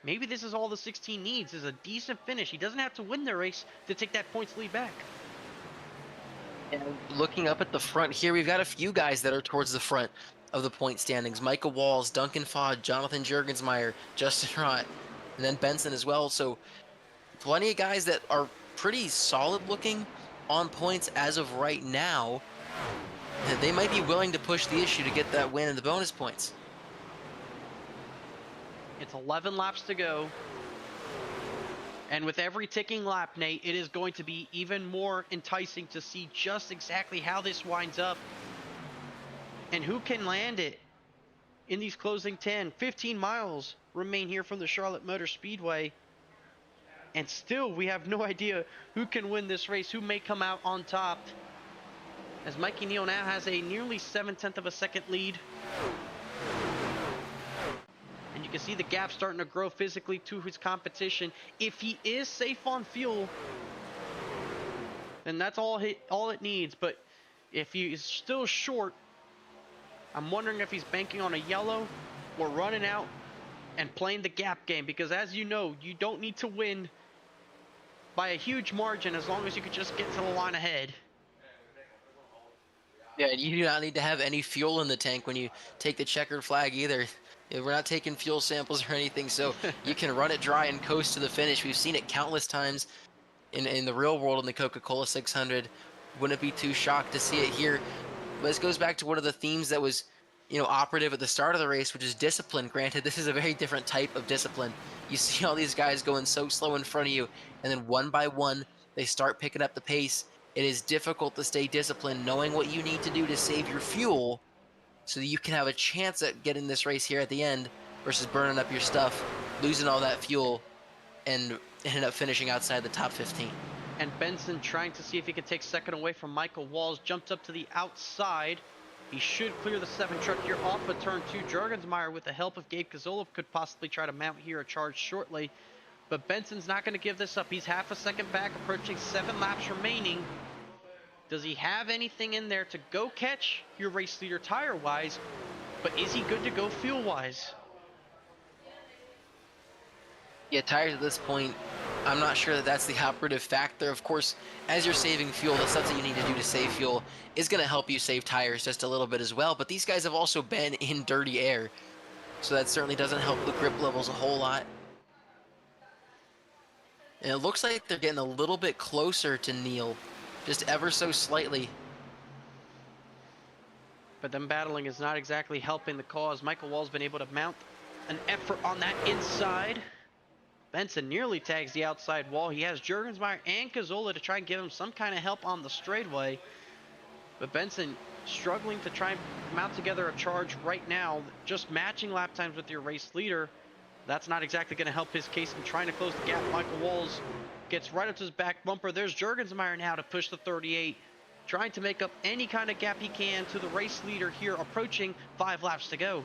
maybe this is all the 16 needs, is a decent finish. He doesn't have to win the race to take that points lead back. And looking up at the front here, we've got a few guys that are towards the front of the point standings. Michael Walls, Duncan Fod, Jonathan Juergensmeyer, Justin Rott, and then Benson as well. So plenty of guys that are pretty solid looking on points as of right now. They might be willing to push the issue to get that win and the bonus points. It's 11 laps to go. And with every ticking lap, Nate, it is going to be even more enticing to see just exactly how this winds up and who can land it in these closing 10, 15 miles remain here from the Charlotte Motor Speedway. And still, we have no idea who can win this race, who may come out on top, as Mikey Neal now has a nearly 7/10 of a second lead. And you can see the gap starting to grow physically to his competition. If he is safe on fuel, then that's all it needs. But if he is still short, I'm wondering if he's banking on a yellow or running out and playing the gap game. Because as you know, you don't need to win by a huge margin as long as you could just get to the line ahead. Yeah, you do not need to have any fuel in the tank when you take the checkered flag either. We're not taking fuel samples or anything, so you can run it dry and coast to the finish. We've seen it countless times in the real world in the Coca-Cola 600. Wouldn't be too shocked to see it here. But this goes back to one of the themes that was, operative at the start of the race, which is discipline. Granted, this is a very different type of discipline. You see all these guys going so slow in front of you, and then one by one, they start picking up the pace. It is difficult to stay disciplined, knowing what you need to do to save your fuel so that you can have a chance at getting this race here at the end versus burning up your stuff, losing all that fuel, and ended up finishing outside the top 15. And Benson trying to see if he can take second away from Michael Walls, jumped up to the outside. He should clear the 7 truck here off of turn 2. Juergensmeyer, with the help of Gabe Kozolov, could possibly try to mount here a charge shortly. But Benson's not going to give this up. He's half a second back, approaching 7 laps remaining. Does he have anything in there to go catch your race leader tire-wise? But is he good to go fuel-wise? Yeah, tires at this point, I'm not sure that that's the operative factor. Of course, as you're saving fuel, the stuff that you need to do to save fuel is going to help you save tires just a little bit as well. But these guys have also been in dirty air, so that certainly doesn't help the grip levels a whole lot. And it looks like they're getting a little bit closer to Neal, just ever so slightly. But them battling is not exactly helping the cause. Michael Wall's been able to mount an effort on that inside. Benson nearly tags the outside wall. He has Juergensmeyer and Kozolov to try and give him some kind of help on the straightaway. But Benson struggling to try and mount together a charge right now. Just matching lap times with your race leader. That's not exactly going to help his case in trying to close the gap. Michael Walls gets right up to his back bumper. There's Juergensmeyer now to push the 38. Trying to make up any kind of gap he can to the race leader here, approaching 5 laps to go.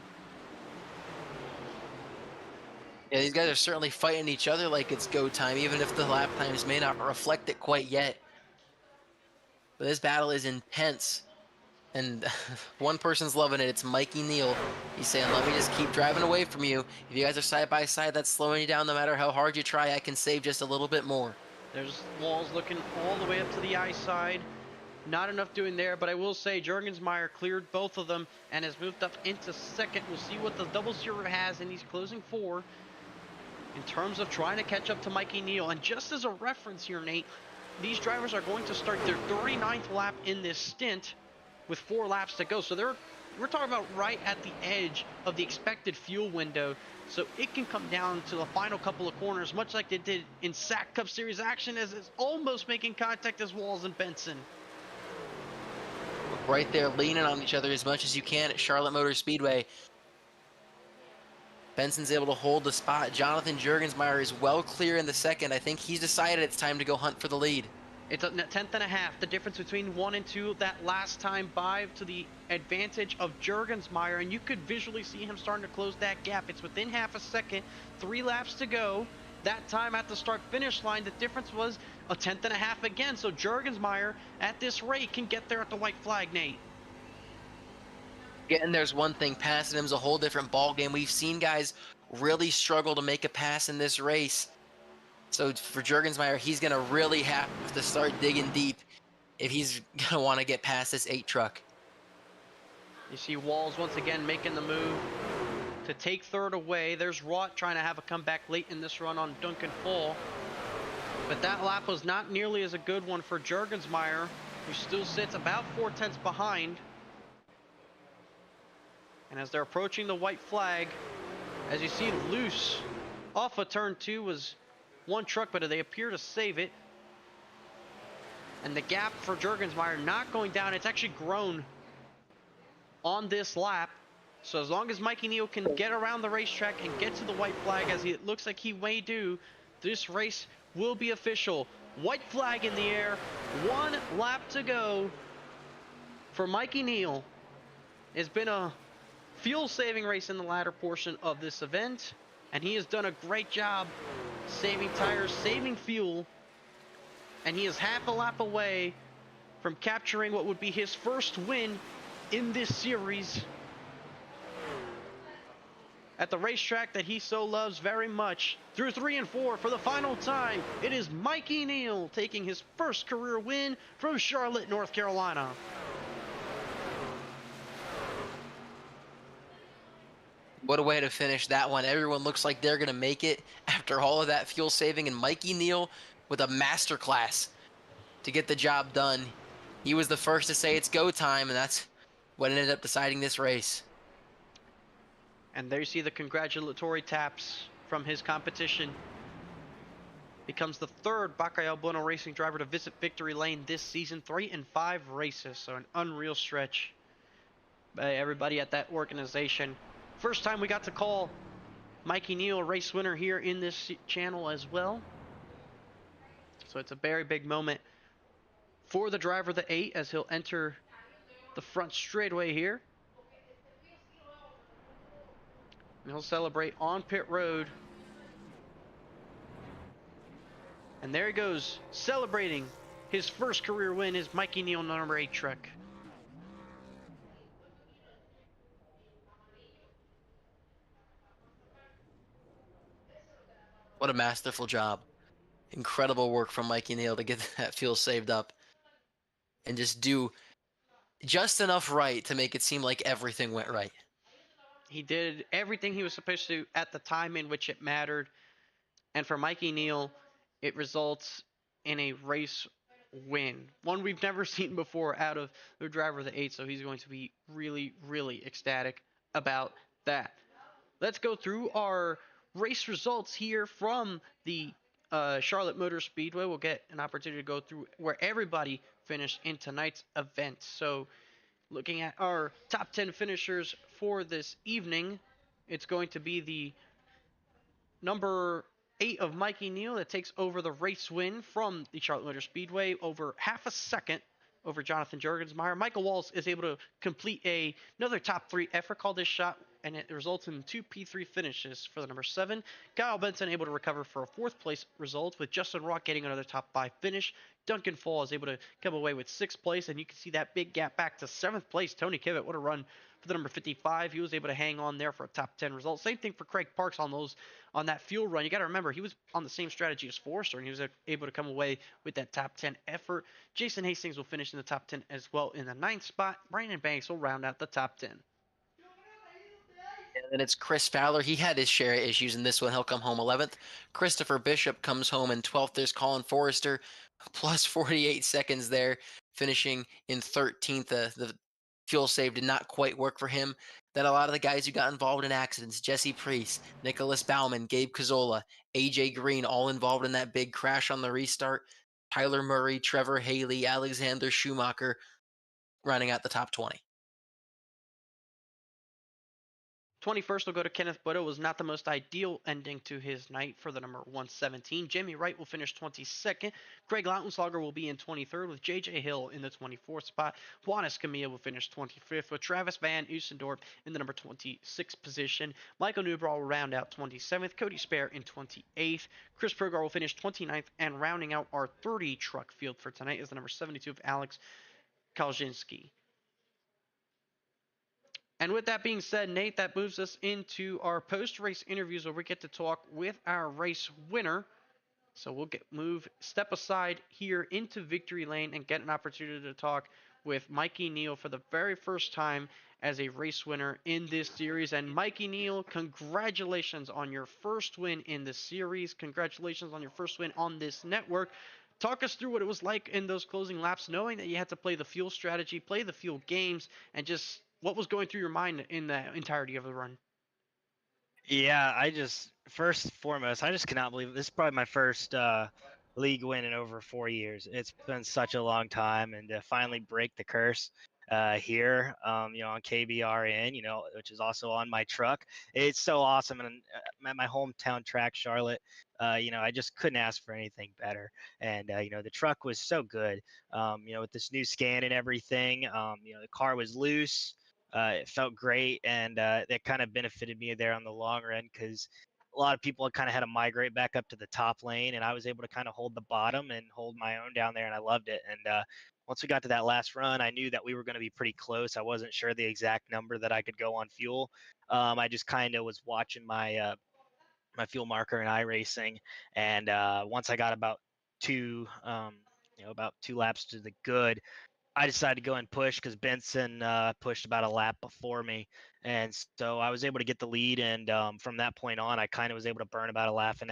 Yeah, these guys are certainly fighting each other like it's go time, even if the lap times may not reflect it quite yet. But this battle is intense. And one person's loving it. It's Mikey Neal. He's saying, let me just keep driving away from you. If you guys are side by side, that's slowing you down. No matter how hard you try, I can save just a little bit more. There's Walls looking all the way up to the I side. Not enough doing there, but I will say Juergensmeyer cleared both of them and has moved up into second. We'll see what the double zero has in these closing 4 in terms of trying to catch up to Mikey Neal. And just as a reference here, Nate, these drivers are going to start their 39th lap in this stint with 4 laps to go. So we're talking about right at the edge of the expected fuel window. So it can come down to the final couple of corners, much like they did in SAC Cup Series action, as it's almost making contact as Walls and Benson. Right there, leaning on each other as much as you can at Charlotte Motor Speedway. Benson's able to hold the spot. Jonathan Juergensmeyer is well clear in the second. I think he's decided it's time to go hunt for the lead. It's a 1/10 and a half. The difference between 1 and 2 that last time by to the advantage of Juergensmeyer, and you could visually see him starting to close that gap. It's within half a second, 3 laps to go. That time at the start-finish line, the difference was a tenth and a half again. So Jurgensmeyer at this rate can get there at the white flag, Nate. Getting there's one thing, passing him's a whole different ball game. We've seen guys really struggle to make a pass in this race. So for Jurgensmeyer, he's going to really have to start digging deep if he's going to want to get past this 8 truck. You see Walls once again making the move to take third away. There's Rott trying to have a comeback late in this run on Duncan Fall. But that lap was not nearly as a good one for Jurgensmeyer, who still sits about 4/10 behind. And as they're approaching the white flag, as you see loose off of turn 2 was one truck, but they appear to save it. And the gap for Jurgensmeyer not going down, it's actually grown on this lap. So as long as Mikey Neal can get around the racetrack and get to the white flag, as it looks like he may do, this race will be official. White flag in the air, 1 lap to go for Mikey Neal. It's been a fuel-saving race in the latter portion of this event, and he has done a great job saving tires, saving fuel, and he is half a lap away from capturing what would be his first win in this series at the racetrack that he so loves very much. Through 3 and 4 for the final time, it is Mikey Neal taking his first career win from Charlotte, North Carolina. What a way to finish that one. Everyone looks like they're going to make it after all of that fuel saving, and Mikey Neal with a masterclass to get the job done. He was the first to say it's go time, and that's what ended up deciding this race. And there you see the congratulatory taps from his competition. Becomes the 3rd KBueno Racing driver to visit victory lane this season. 3 and 5 races, so an unreal stretch by everybody at that organization. First time we got to call Mikey Neal a race winner here in this channel as well. So it's a very big moment for the driver, the 8, as he'll enter the front straightaway here. And he'll celebrate on pit road. And there he goes, celebrating his first career win, is Mikey Neal, number 8 truck. What a masterful job. Incredible work from Mikey Neal to get that fuel saved up and just do just enough right to make it seem like everything went right. He did everything he was supposed to at the time in which it mattered. And for Mikey Neal, it results in a race win. One we've never seen before out of the driver of the 8, so he's going to be really, really ecstatic about that. Let's go through our race results here from the Charlotte Motor Speedway. We'll get an opportunity to go through where everybody finished in tonight's event. So looking at our top 10 finishers for this evening, it's going to be the number 8 of Mikey Neal that takes over the race win from the Charlotte Motor Speedway over half a second over Jonathan Jurgensmeyer. Michael Walls is able to complete another top 3 effort, called this shot, and it results in 2 P3 finishes for the number 7. Kyle Benson able to recover for a 4th place result, with Justin Rock getting another top 5 finish. Duncan Fall is able to come away with 6th place, and you can see that big gap back to 7th place. Tony Kivett, what a run for the number 55. He was able to hang on there for a top 10 result. Same thing for Craig Parks on that fuel run. You got to remember, he was on the same strategy as Forrester, and he was able to come away with that top 10 effort. Jason Hastings will finish in the top 10 as well in the 9th spot. Brandon Banks will round out the top 10. And then it's Chris Fowler. He had his share of issues in this one. He'll come home 11th. Christopher Bishop comes home in 12th. There's Colin Forrester, plus 48 seconds there, finishing in 13th. The fuel save did not quite work for him. Then a lot of the guys who got involved in accidents, Jesse Priest, Nicholas Bauman, Gabe Cazola, AJ Green, all involved in that big crash on the restart. Tyler Murray, Trevor Haley, Alexander Schumacher running out the top 20. 21st will go to Kenneth Bueno. Was not the most ideal ending to his night for the number 117. Jamie Wright will finish 22nd. Greg Lautenslager will be in 23rd with J.J. Hill in the 24th spot. Juan Escamilla will finish 25th with Travis Van Usendorp in the number 26th position. Michael Newbraw will round out 27th. Cody Spare in 28th. Chris Progar will finish 29th. And rounding out our 30 truck field for tonight is the number 72 of Alex Kalzinski. And with that being said, Nate, that moves us into our post-race interviews where we get to talk with our race winner. So we'll step aside here into victory lane and get an opportunity to talk with Mikey Neal for the very first time as a race winner in this series. And Mikey Neal, congratulations on your first win in the series. Congratulations on your first win on this network. Talk us through what it was like in those closing laps, knowing that you had to play the fuel strategy, play the fuel games, and just what was going through your mind in the entirety of the run. Yeah, I just first and foremost, I just cannot believe it. This is probably my first league win in over 4 years. It's been such a long time, and to finally break the curse here, on KBRN, which is also on my truck, it's so awesome. And at my hometown track, Charlotte, I just couldn't ask for anything better. And the truck was so good. With this new scan and everything, the car was loose. It felt great, and that kind of benefited me there on the long run because a lot of people kind of had to migrate back up to the top lane, and I was able to kind of hold the bottom and hold my own down there, and I loved it. And once we got to that last run, I knew that we were going to be pretty close. I wasn't sure the exact number that I could go on fuel. I just kind of was watching my fuel marker and iRacing, and once I got about 2 laps to the good, I decided to go and push because Benson pushed about a lap before me, and so I was able to get the lead. And from that point on, I kind of was able to burn about a lap and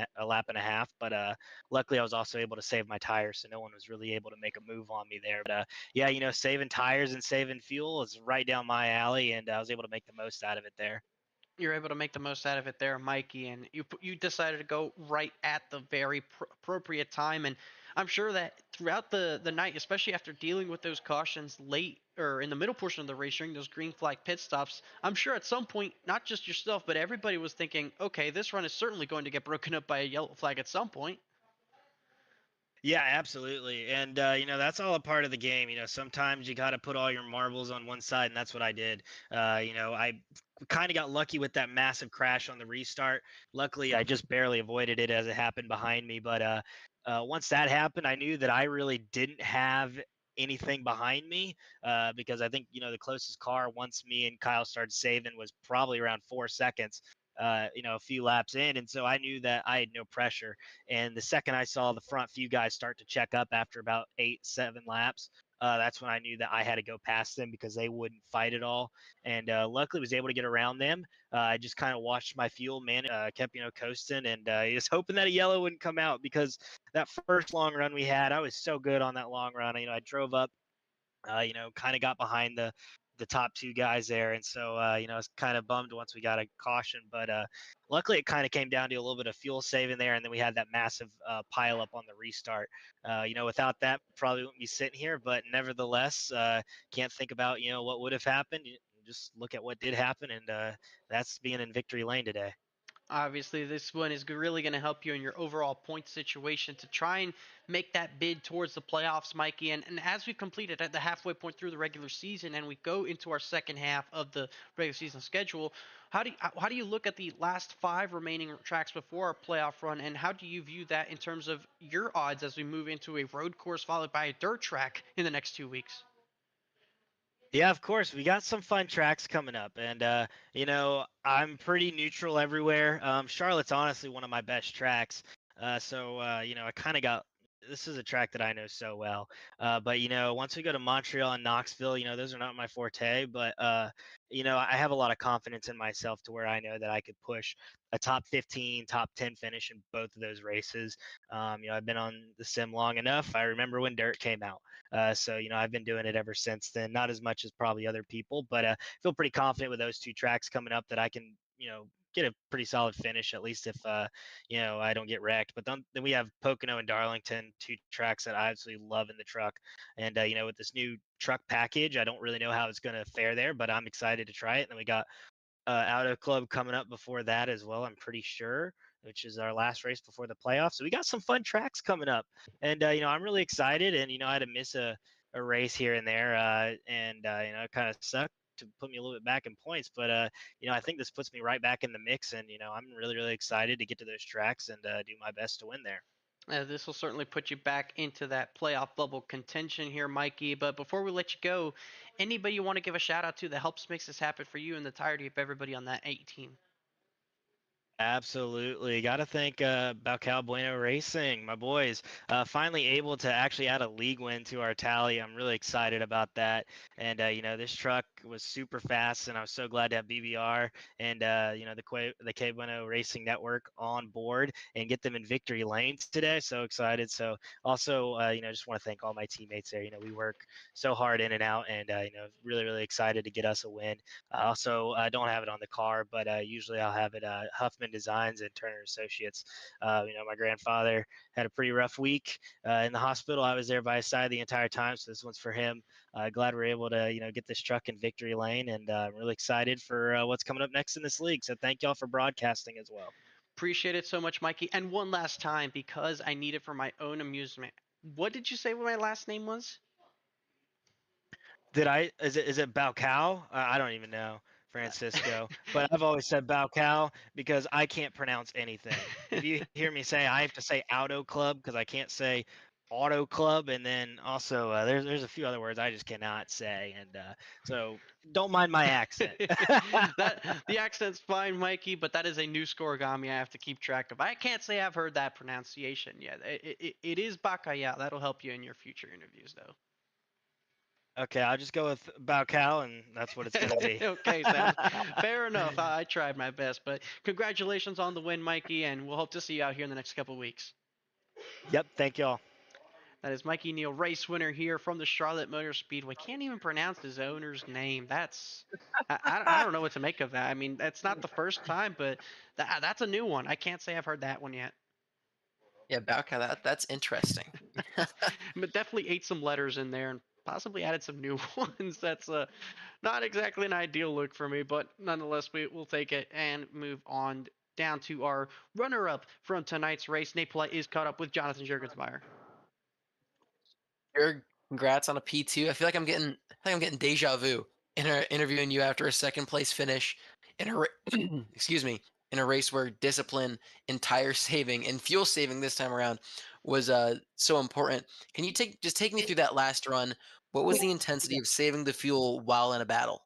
a half. But luckily, I was also able to save my tires, so no one was really able to make a move on me there. But yeah, saving tires and saving fuel is right down my alley, and I was able to make the most out of it there. You're able to make the most out of it there, Mikey, and you decided to go right at the very appropriate time. And I'm sure that throughout the night, especially after dealing with those cautions late or in the middle portion of the race during those green flag pit stops, I'm sure at some point, not just yourself, but everybody was thinking, okay, this run is certainly going to get broken up by a yellow flag at some point. Yeah, absolutely. And that's all a part of the game. Sometimes you got to put all your marbles on one side, and that's what I did. I kind of got lucky with that massive crash on the restart. Luckily, I just barely avoided it as it happened behind me. But once that happened, I knew that I really didn't have anything behind me because I think the closest car once me and Kyle started saving was probably around 4 seconds. A few laps in, and so I knew that I had no pressure. And the second I saw the front few guys start to check up after about 8, 7 laps, that's when I knew that I had to go past them because they wouldn't fight at all. And luckily, was able to get around them. I just kind of watched my fuel, man, kept coasting, and just hoping that a yellow wouldn't come out because that first long run we had, I was so good on that long run. I drove up kind of got behind the top two guys there, and so I was kind of bummed once we got a caution, but luckily it kind of came down to a little bit of fuel saving there, and then we had that massive pile up on the restart. Without that, probably wouldn't be sitting here, but nevertheless, can't think about what would have happened. Just look at what did happen, and that's being in victory lane today. Obviously, this one is really going to help you in your overall point situation to try and make that bid towards the playoffs, Mikey. And as we've completed at the halfway point through the regular season and we go into our second half of the regular season schedule, how do you look at the last 5 remaining tracks before our playoff run, and how do you view that in terms of your odds as we move into a road course followed by a dirt track in the next 2 weeks? Yeah, of course. We got some fun tracks coming up, and I'm pretty neutral everywhere. Charlotte's honestly one of my best tracks, so I kind of got. This is a track that I know so well, but once we go to Montreal and Knoxville, those are not my forte. But I have a lot of confidence in myself to where I know that I could push a top 15, top 10 finish in both of those races. I've been on the sim long enough. I remember when dirt came out. So I've been doing it ever since then. Not as much as probably other people, but feel pretty confident with those two tracks coming up that I can get a pretty solid finish at least if I don't get wrecked. But then we have Pocono and Darlington, two tracks that I absolutely love in the truck. And with this new truck package, I don't really know how it's going to fare there, but I'm excited to try it. And then we got Auto Club coming up before that as well. I'm pretty sure, which is our last race before the playoffs. So we got some fun tracks coming up, and I'm really excited. And I had to miss a race here and there, and it kind of sucked to put me a little bit back in points. But I think this puts me right back in the mix, and I'm really really excited to get to those tracks and do my best to win there. This will certainly put you back into that playoff bubble contention here, Mikey. But before we let you go, anybody you want to give a shout out to that helps makes this happen for you and the entirety of everybody on that 8 team? Absolutely. Got to thank about KBueno Racing, my boys. Finally able to actually add a league win to our tally. I'm really excited about that. And, this truck was super fast, and I was so glad to have BBR and, the KBueno Racing Network on board and get them in victory lane today. So excited. So also, just want to thank all my teammates there. We work so hard in and out, and, really, really excited to get us a win. Also, I don't have it on the car, but usually I'll have it Huffman Designs and Turner Associates. My grandfather had a pretty rough week in the hospital. I was there by his side the entire time, so this one's for him. Glad we're able to get this truck in victory lane, and I'm really excited for what's coming up next in this league. So thank y'all for broadcasting as well. Appreciate it so much, Mikey. And one last time, because I need it for my own amusement. What did you say what my last name was? Is it Balcao? I don't even know, Francisco. But I've always said Balcao because I can't pronounce anything. If you hear me say, I have to say Auto Club because I can't say Auto Club, and then also there's a few other words I just cannot say, and so don't mind my accent. The accent's fine, Mikey, but that is a new scoregami I have to keep track of. I can't say I've heard that pronunciation yet. It is Bacaya. That'll help you in your future interviews, though. Okay, I'll just go with Balcao, and that's what it's gonna be. Okay, sounds fair enough. I tried my best, but congratulations on the win, Mikey, and we'll hope to see you out here in the next couple weeks. Yep, thank y'all. That is Mikey Neal, race winner here from the Charlotte Motor Speedway. Can't even pronounce his owner's name. I don't know what to make of that. I mean, that's not the first time, but that's a new one. I can't say I've heard that one yet. Yeah, Balka, that's interesting. But definitely ate some letters in there and possibly added some new ones. That's not exactly an ideal look for me, but nonetheless, we'll take it and move on down to our runner-up from tonight's race. Nate Polite is caught up with Jonathan Jurgensmeyer. Congrats on a P2. I feel like I'm getting deja vu interviewing you after a second place finish in a excuse me, in a race where discipline and tire saving and fuel saving this time around was so important. Can you take me through that last run? What was the intensity of saving the fuel while in a battle?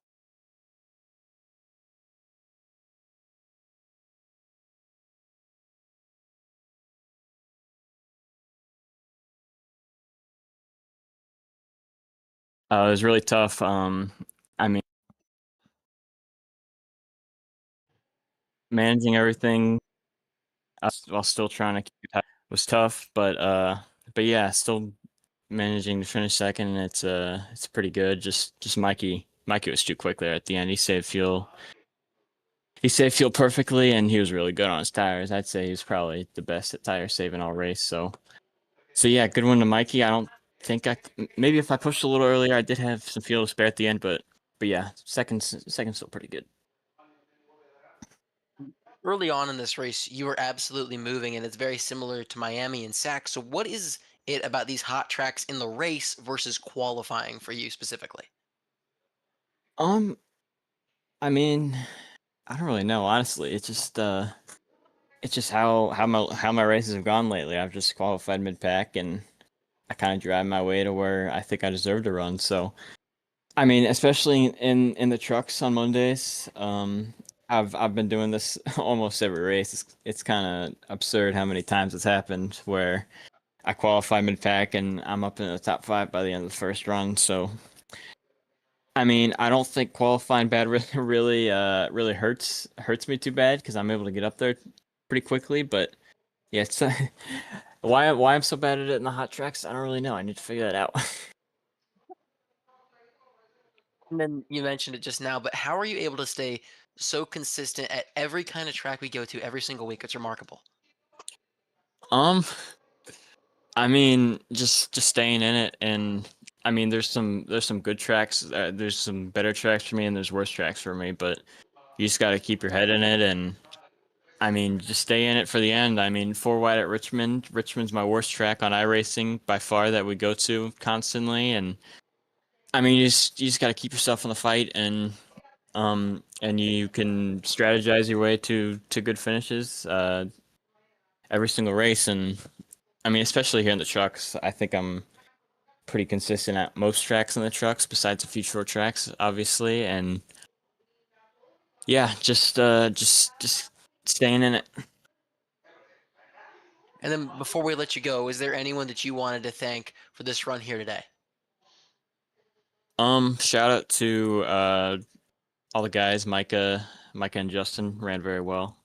It was really tough. I mean, managing everything while still trying to keep it was tough, but yeah, still managing to finish second, and it's pretty good. Just Mikey was too quick there at the end. He saved fuel. He saved fuel perfectly, and he was really good on his tires. I'd say he was probably the best at tire saving all race. So yeah, good one to Mikey. I don't think maybe if I pushed a little earlier, I did have some fuel to spare at the end, but yeah, second's still pretty good. Early on in this race, you were absolutely moving, and it's very similar to Miami and Sac. So, what is it about these hot tracks in the race versus qualifying for you specifically? I mean, I don't really know, honestly. It's just how my races have gone lately. I've just qualified mid pack, and I kind of drive my way to where I think I deserve to run. So, I mean, especially in the trucks on Mondays, I've been doing this almost every race. It's kind of absurd how many times it's happened where I qualify mid pack and I'm up in the top 5 by the end of the first run. So, I mean, I don't think qualifying bad really hurts me too bad because I'm able to get up there pretty quickly. But yeah, it's why I'm so bad at it in the hot tracks, I don't really know. I need to figure that out. And then you mentioned it just now, but how are you able to stay so consistent at every kind of track we go to every single week? It's remarkable. Um, I mean, just staying in it, and I mean, there's some good tracks. There's some better tracks for me, and there's worse tracks for me. But you just got to keep your head in it, and I mean, just stay in it for the end. I mean, 4 wide at Richmond. Richmond's my worst track on iRacing by far that we go to constantly, and I mean, you just got to keep yourself in the fight, and you can strategize your way to good finishes every single race, and I mean, especially here in the trucks, I think I'm pretty consistent at most tracks in the trucks, besides a few short tracks, obviously, and yeah, just staying in it. And then before we let you go, is there anyone that you wanted to thank for this run here today? Shout out to all the guys, Micah and Justin ran very well.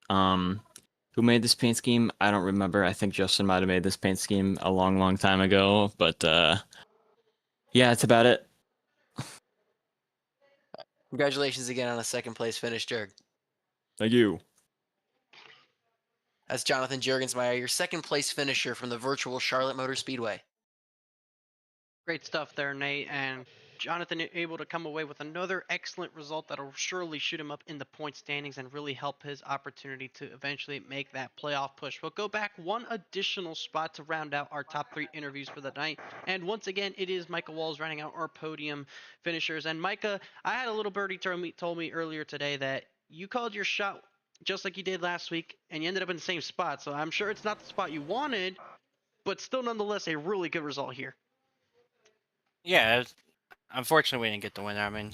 Who made this paint scheme? I don't remember. I think Justin might have made this paint scheme a long time ago, but yeah, that's about it. Congratulations again on a second place finish, Jurg. Thank you. That's Jonathan Juergensmeyer, your second place finisher from the virtual Charlotte Motor Speedway. Great stuff there, Nate. And Jonathan able to come away with another excellent result that'll surely shoot him up in the point standings and really help his opportunity to eventually make that playoff push. We'll go back one additional spot to round out our top 3 interviews for the night. And once again, it is Micah Walls running out our podium finishers. And Micah, I had a little birdie told me earlier today that you called your shot just like you did last week, and you ended up in the same spot. So I'm sure it's not the spot you wanted, but still nonetheless a really good result here. Yeah, unfortunately we didn't get the winner. I mean,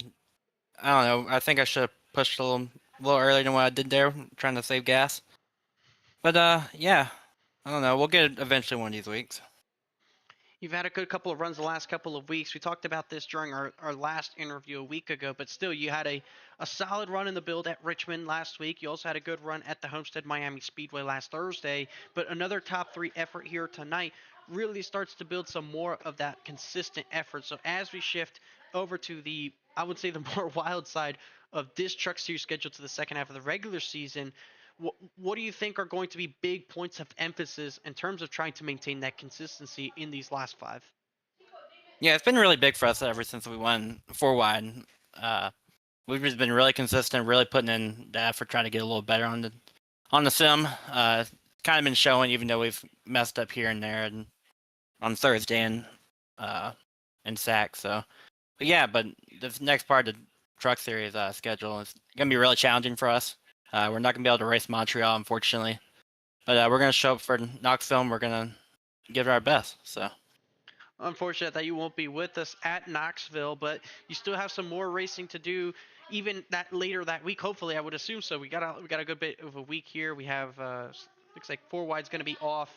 I don't know. I think I should have pushed a little earlier than what I did there, trying to save gas. But yeah, I don't know. We'll get it eventually one of these weeks. You've had a good couple of runs the last couple of weeks. We talked about this during our last interview a week ago, but still, you had a solid run in the build at Richmond last week. You also had a good run at the Homestead Miami Speedway last Thursday, but another top 3 effort here tonight really starts to build some more of that consistent effort. So as we shift over to the, I would say, the more wild side of this Truck Series schedule to the second half of the regular season, what do you think are going to be big points of emphasis in terms of trying to maintain that consistency in these last 5? Yeah, it's been really big for us ever since we won 4 wide. We've just been really consistent, really putting in the effort, trying to get a little better on the sim. It's kind of been showing, even though we've messed up here and there, and on Thursday and SAC. So, but yeah, but this next part of the Truck Series schedule is gonna be really challenging for us. We're not gonna be able to race Montreal, unfortunately, but we're gonna show up for Knoxville. And we're gonna give it our best. So. Unfortunate that you won't be with us at Knoxville, but you still have some more racing to do. Even that later that week, hopefully, I would assume so. We got a good bit of a week here. We have looks like 4 wide's going to be off,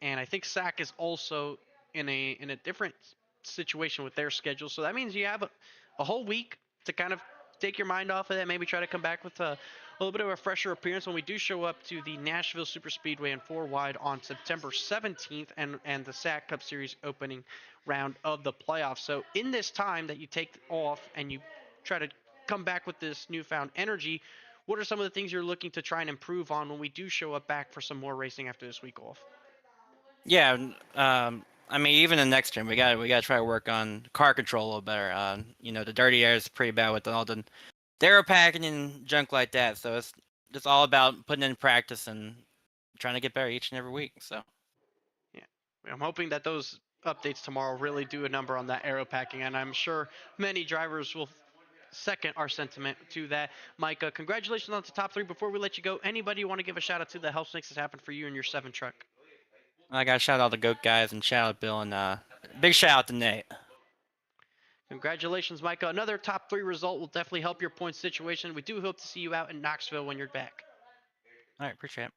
and I think SAC is also in a different situation with their schedule. So that means you have a whole week to kind of take your mind off of that. Maybe try to come back with a little bit of a fresher appearance when we do show up to the Nashville Super Speedway and 4 wide on September 17th, and the SAC Cup Series opening round of the playoffs. So in this time that you take off and you try to come back with this newfound energy, what are some of the things you're looking to try and improve on when we do show up back for some more racing after this week off? Yeah, I mean, even the next gen, we got to try to work on car control a little better. The dirty air is pretty bad with all the aero packing and junk like that. So it's just all about putting in practice and trying to get better each and every week. So yeah, I'm hoping that those updates tomorrow really do a number on that aero packing, and I'm sure many drivers will second our sentiment to that. Micah, congratulations on the top 3. Before we let you go, anybody you want to give a shout out to that helps makes this happen for you and your 7 truck? I got to shout out the GOAT guys and shout out Bill and big shout out to Nate. Congratulations, Micah. Another top 3 result will definitely help your points situation. We do hope to see you out in Knoxville when you're back. All right, appreciate it.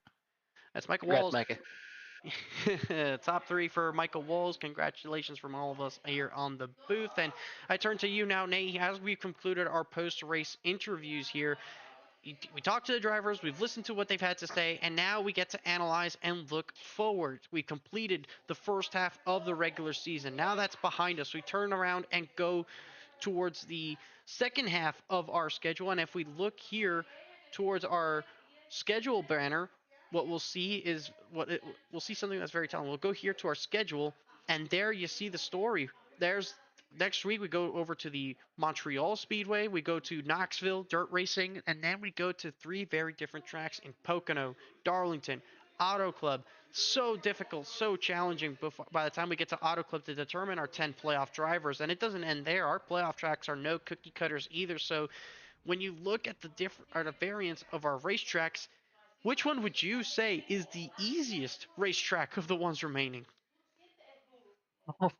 That's Michael Congrats, Walls. Micah. Top 3 for Michael Walls. Congratulations from all of us here on the booth. And I turn to you now, Nate. As we've concluded our post-race interviews here, we talked to the drivers, we've listened to what they've had to say, and now we get to analyze and look forward. We completed the first half of the regular season. Now that's behind us. We turn around and go towards the second half of our schedule. And if we look here towards our schedule banner, what we'll see is we'll see something that's very telling. We'll go here to our schedule, and there you see the story. There's next week we go over to the Montreal Speedway, we go to Knoxville Dirt Racing, and then we go to 3 very different tracks in Pocono, Darlington, Auto Club. So difficult, so challenging by the time we get to Auto Club to determine our 10 playoff drivers. And it doesn't end there. Our playoff tracks are no cookie cutters either. So when you look at the variants of our racetracks, which one would you say is the easiest racetrack of the ones remaining?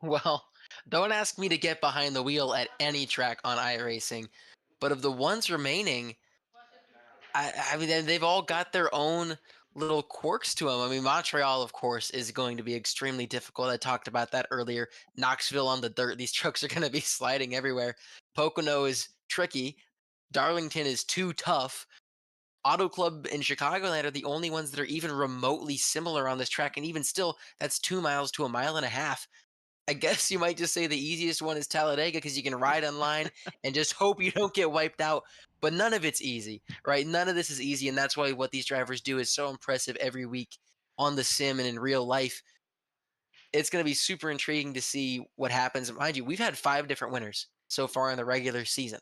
Well, don't ask me to get behind the wheel at any track on iRacing, but of the ones remaining, I mean, they've all got their own little quirks to them. I mean, Montreal, of course, is going to be extremely difficult. I talked about that earlier. Knoxville on the dirt, these trucks are going to be sliding everywhere. Pocono is tricky. Darlington is too tough. Auto Club and Chicagoland are the only ones that are even remotely similar on this track. And even still, that's 2 miles to a mile and a half. I guess you might just say the easiest one is Talladega because you can ride online and just hope you don't get wiped out. But none of it's easy, right? None of this is easy. And that's why what these drivers do is so impressive every week on the sim and in real life. It's going to be super intriguing to see what happens. Mind you, we've had 5 different winners so far in the regular season.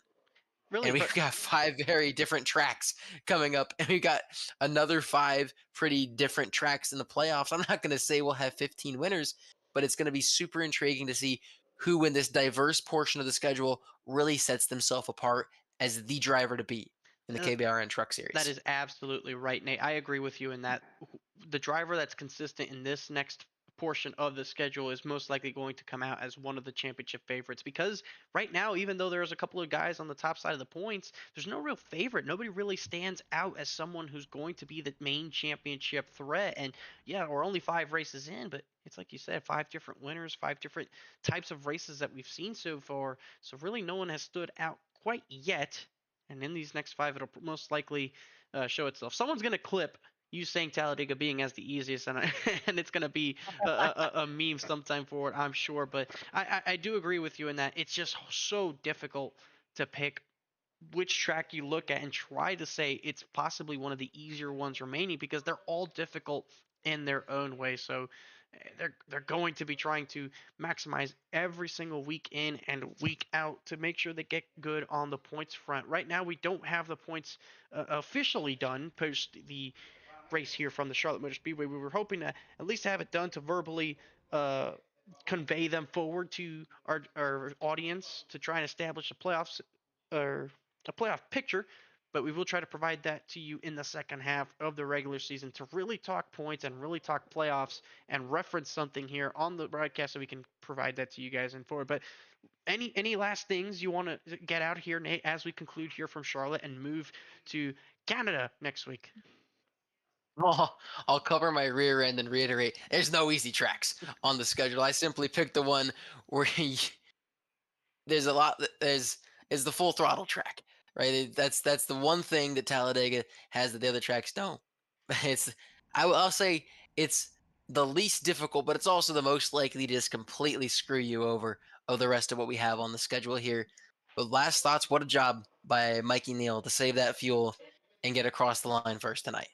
Really, And we've got 5 very different tracks coming up. And we got another 5 pretty different tracks in the playoffs. I'm not going to say we'll have 15 winners, but it's going to be super intriguing to see who in this diverse portion of the schedule really sets themselves apart as the driver to beat in the KBRN Truck Series. That is absolutely right, Nate. I agree with you in that the driver that's consistent in this next portion of the schedule is most likely going to come out as one of the championship favorites, because right now, even though there's a couple of guys on the top side of the points, there's no real favorite. Nobody really stands out as someone who's going to be the main championship threat. And yeah, we're only 5 races in, but it's like you said, 5 different winners, 5 different types of races that we've seen so far. So really no one has stood out quite yet. And in these next 5, it'll most likely show itself. Someone's going to clip you saying Talladega being as the easiest, and and it's going to be a meme sometime forward, I'm sure. But I do agree with you in that it's just so difficult to pick which track you look at and try to say it's possibly one of the easier ones remaining, because they're all difficult in their own way. So they're going to be trying to maximize every single week in and week out to make sure they get good on the points front. Right now, we don't have the points officially done post the race here from the Charlotte Motor Speedway. We were hoping to at least have it done to verbally convey them forward to our audience to try and establish a playoffs or a playoff picture, but we will try to provide that to you in the second half of the regular season to really talk points and really talk playoffs and reference something here on the broadcast so we can provide that to you guys in forward. But any last things you want to get out here, Nate, as we conclude here from Charlotte and move to Canada next week? I'll cover my rear end and reiterate, there's no easy tracks on the schedule. I simply picked the one where there's a lot. There's the full throttle track, right? That's the one thing that Talladega has that the other tracks don't. I'll say it's the least difficult, but it's also the most likely to just completely screw you over of the rest of what we have on the schedule here. But last thoughts, what a job by Mikey Neal to save that fuel and get across the line first tonight.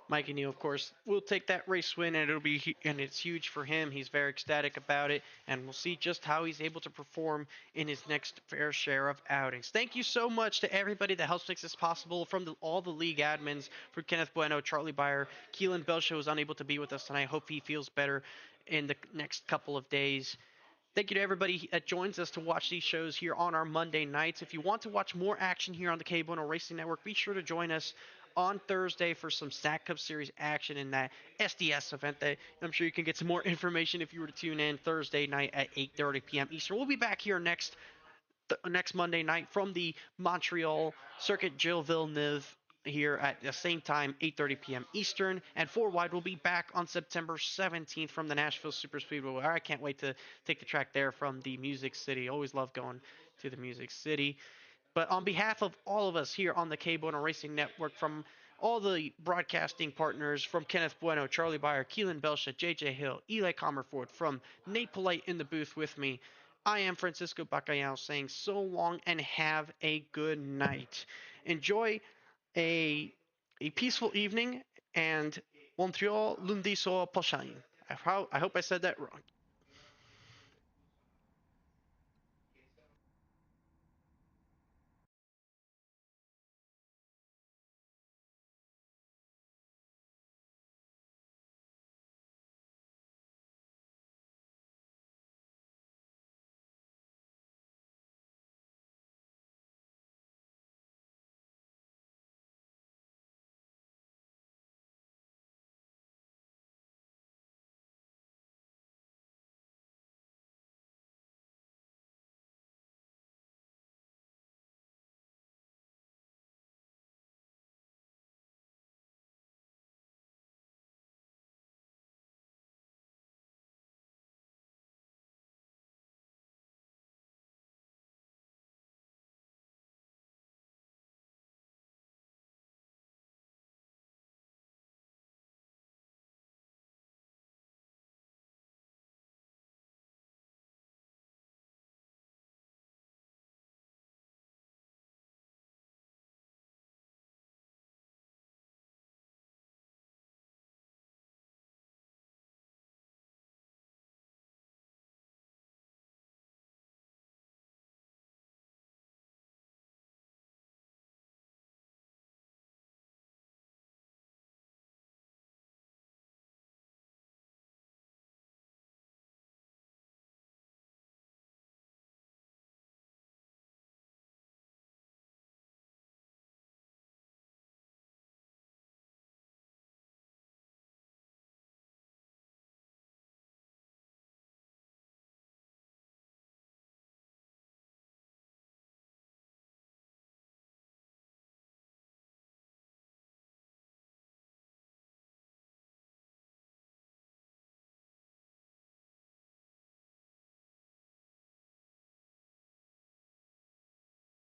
Mikey Neal, of course, will take that race win, and it's huge for him. He's very ecstatic about it, and we'll see just how he's able to perform in his next fair share of outings. Thank you so much to everybody that helps make this possible, from all the league admins, for Kenneth Bueno, Charlie Beyer, Keelan Belshaw, who was unable to be with us tonight. I hope he feels better in the next couple of days. Thank you to everybody that joins us to watch these shows here on our Monday nights. If you want to watch more action here on the KBueno Racing Network, be sure to join us on Thursday for some Stack Cup Series action in that SDS event. That I'm sure you can get some more information if you were to tune in Thursday night at 8:30 p.m. Eastern. We'll be back here next Monday night from the Montreal Circuit, Gilles Villeneuve, here at the same time, 8:30 p.m. Eastern. And 4 Wide will be back on September 17th from the Nashville Super Speedway. I can't wait to take the track there from the Music City. Always love going to the Music City. But on behalf of all of us here on the KBueno Racing Network, from all the broadcasting partners, from Kenneth Bueno, Charlie Beyer, Keelan Belshaw, JJ Hill, Eli Comerford, from Nate Polite in the booth with me, I am Francisco Bacallao saying so long and have a good night. Enjoy a peaceful evening, and Montreal lundi soir prochain. I hope I said that wrong.